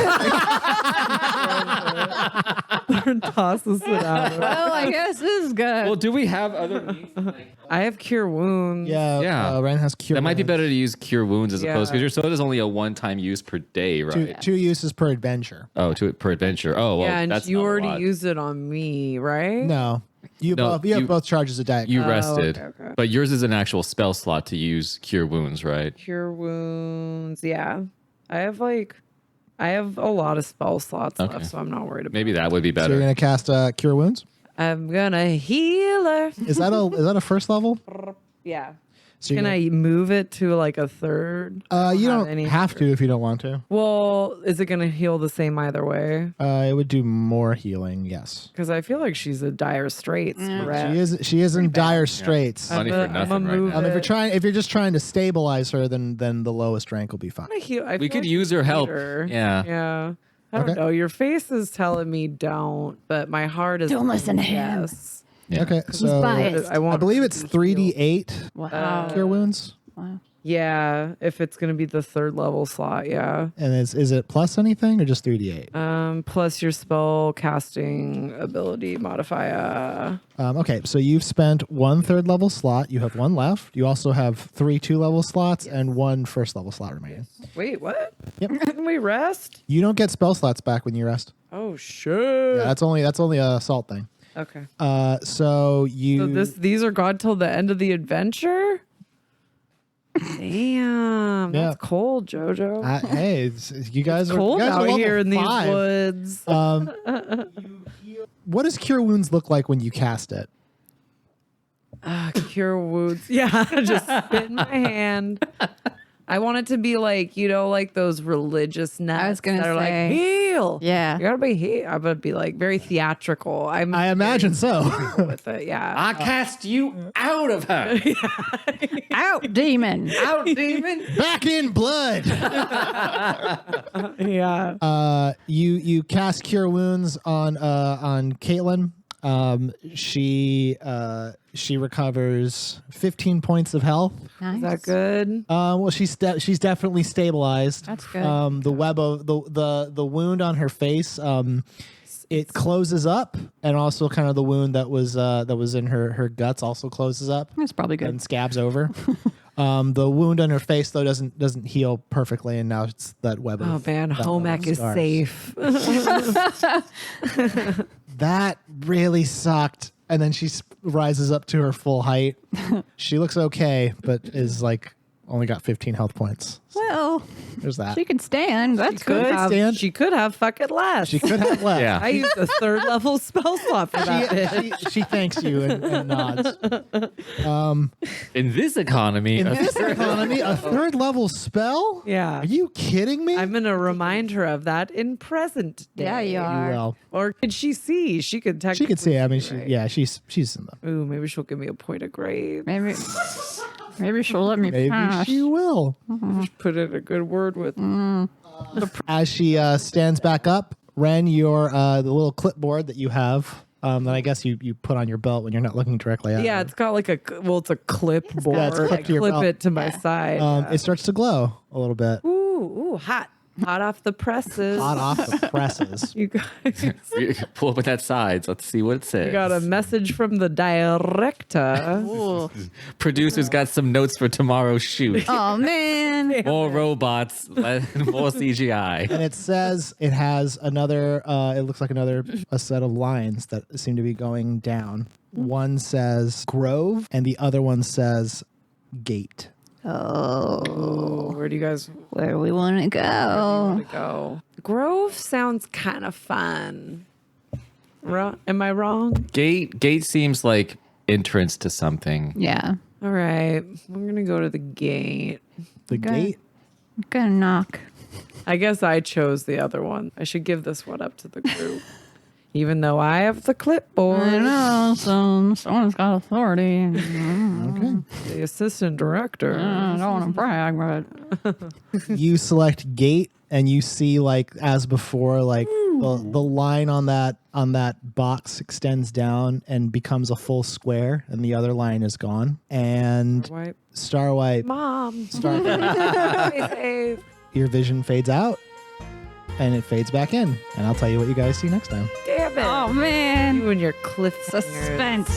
Tosses it out. Well, I guess this is good. Well, do we have other means? I have cure wounds. Yeah. Wren has cure. That might be wounds. better to use cure wounds as opposed Yeah. because your soda is only a one-time use per day, right? Two uses per adventure. Oh, per adventure. Oh, well, Yeah, and that's you not a already lot. used it on me, right? No, you No, both. You have you- both charges of diet. You Oh, rested, okay. but yours is an actual spell slot to use cure wounds, right? Cure wounds. Yeah, I have a lot of spell slots Okay. left, so I'm not worried about. Maybe that would be So better. you're gonna cast cure wounds. I'm gonna heal her. Is that a first level? Yeah. So you're Can gonna- I move it to like a third? You have don't any have to if you don't want to. Well, is it gonna heal the same either way? It would do more healing. Yes. Because I feel like she's in dire straits. Correct? She is in dire straits. Money I'm for a- I'm nothing a right move now. If you're just trying to stabilize her, then the lowest rank will be fine. I feel We could like use her I help. need her. Yeah. Yeah. I don't Okay. know. Your face is telling me don't, but my heart is Don't listen to him. yes. Yeah. Okay, so biased. I believe it's 3d8 Wow. cure wounds. Wow. Yeah, if it's gonna be the third level slot, yeah. And is it plus anything or just 3d8? Plus your spell casting ability modifier. Okay, so you've spent 1 third level slot. You have 1 left. You also have 3 2-level slots and 1 first level slot remaining. Wait, what? Yep. Didn't we rest? You don't get spell slots back when you rest. Oh shit. Yeah, that's only a salt thing. Okay. So you So these are gone till the end of the adventure? Damn, that's Yeah. cold, Jojo. hey, you guys are Cold you guys are out level here in these 5. woods. What does cure wounds look like when you cast it? Cure wounds. Yeah, just spit in my hand. I want it to be like, like those religious nuts I was gonna that are say. like, heal. Yeah. You gotta be heal. I'm gonna be like very theatrical. I imagine so. with it, yeah. I cast you out of her. Out, demon. Out, demon. Back in blood. Yeah. You cast cure wounds on Caitlin. She recovers 15 points of health. Nice. Is that good? Well, she's definitely stabilized. That's good. The web of the wound on her face, it closes up, and also kind of the wound that was in her guts also closes up That's probably good. and scabs over. The wound on her face though doesn't heal perfectly, and now it's that web. Oh of, man, that home web ec of is scars. safe. That really sucked. And then she rises up to her full height. She looks okay, but is like only got 15 health points. Well, There's that. she can stand. That's good. stand. She could have fucking less. She could have left. Yeah. I used a 3rd level spell slot for that bitch. She thanks you and nods. In this economy, In this economy, a 3rd level spell? Yeah. Are you kidding me? I'm going to remind her of that in present day. Yeah, you are. Well, Or could she see? She could technically she could see. I mean, right? she's in the. Ooh, maybe she'll give me a point of grave. Maybe she'll let me Maybe pass. she will. Put in a good word with. As she stands back up, Wren, your the little clipboard that you have, that I guess you put on your belt when you're not looking directly at Yeah, her. it's got like it's a clipboard. Yeah, it's clipped I to your clip belt. it to my side. It starts to glow a little bit. Ooh, hot off the presses. Hot off the presses. You guys, pull up at that side. Let's see what it says. you got a message from the director. Producer's got some notes for tomorrow's shoot. Oh man. More robots, more CGI. And it says it has another, it looks like a set of lines that seem to be going down. One says Grove and the other one says Gate. Oh, Where do you guys where we want to go? want to go? Grove sounds kind of fun. Am I wrong? Gate seems like entrance to something. Yeah. All right, we're gonna go to the gate. The Gate? I'm gonna knock. I guess I chose the other one. I should give this one up to the group, even though I have the clipboard. I know. So someone's got authority. Okay. The assistant director. I don't want to brag, but You select Gate and you see, like, as before, like the line on that box extends down and becomes a full square, and the other line is gone. And Wipe. Starwipe, Mom. Starwipe, Stay safe. your vision fades out and it fades back in. And I'll tell you what you guys see next time. Damn it. oh man, You and your cliff suspense.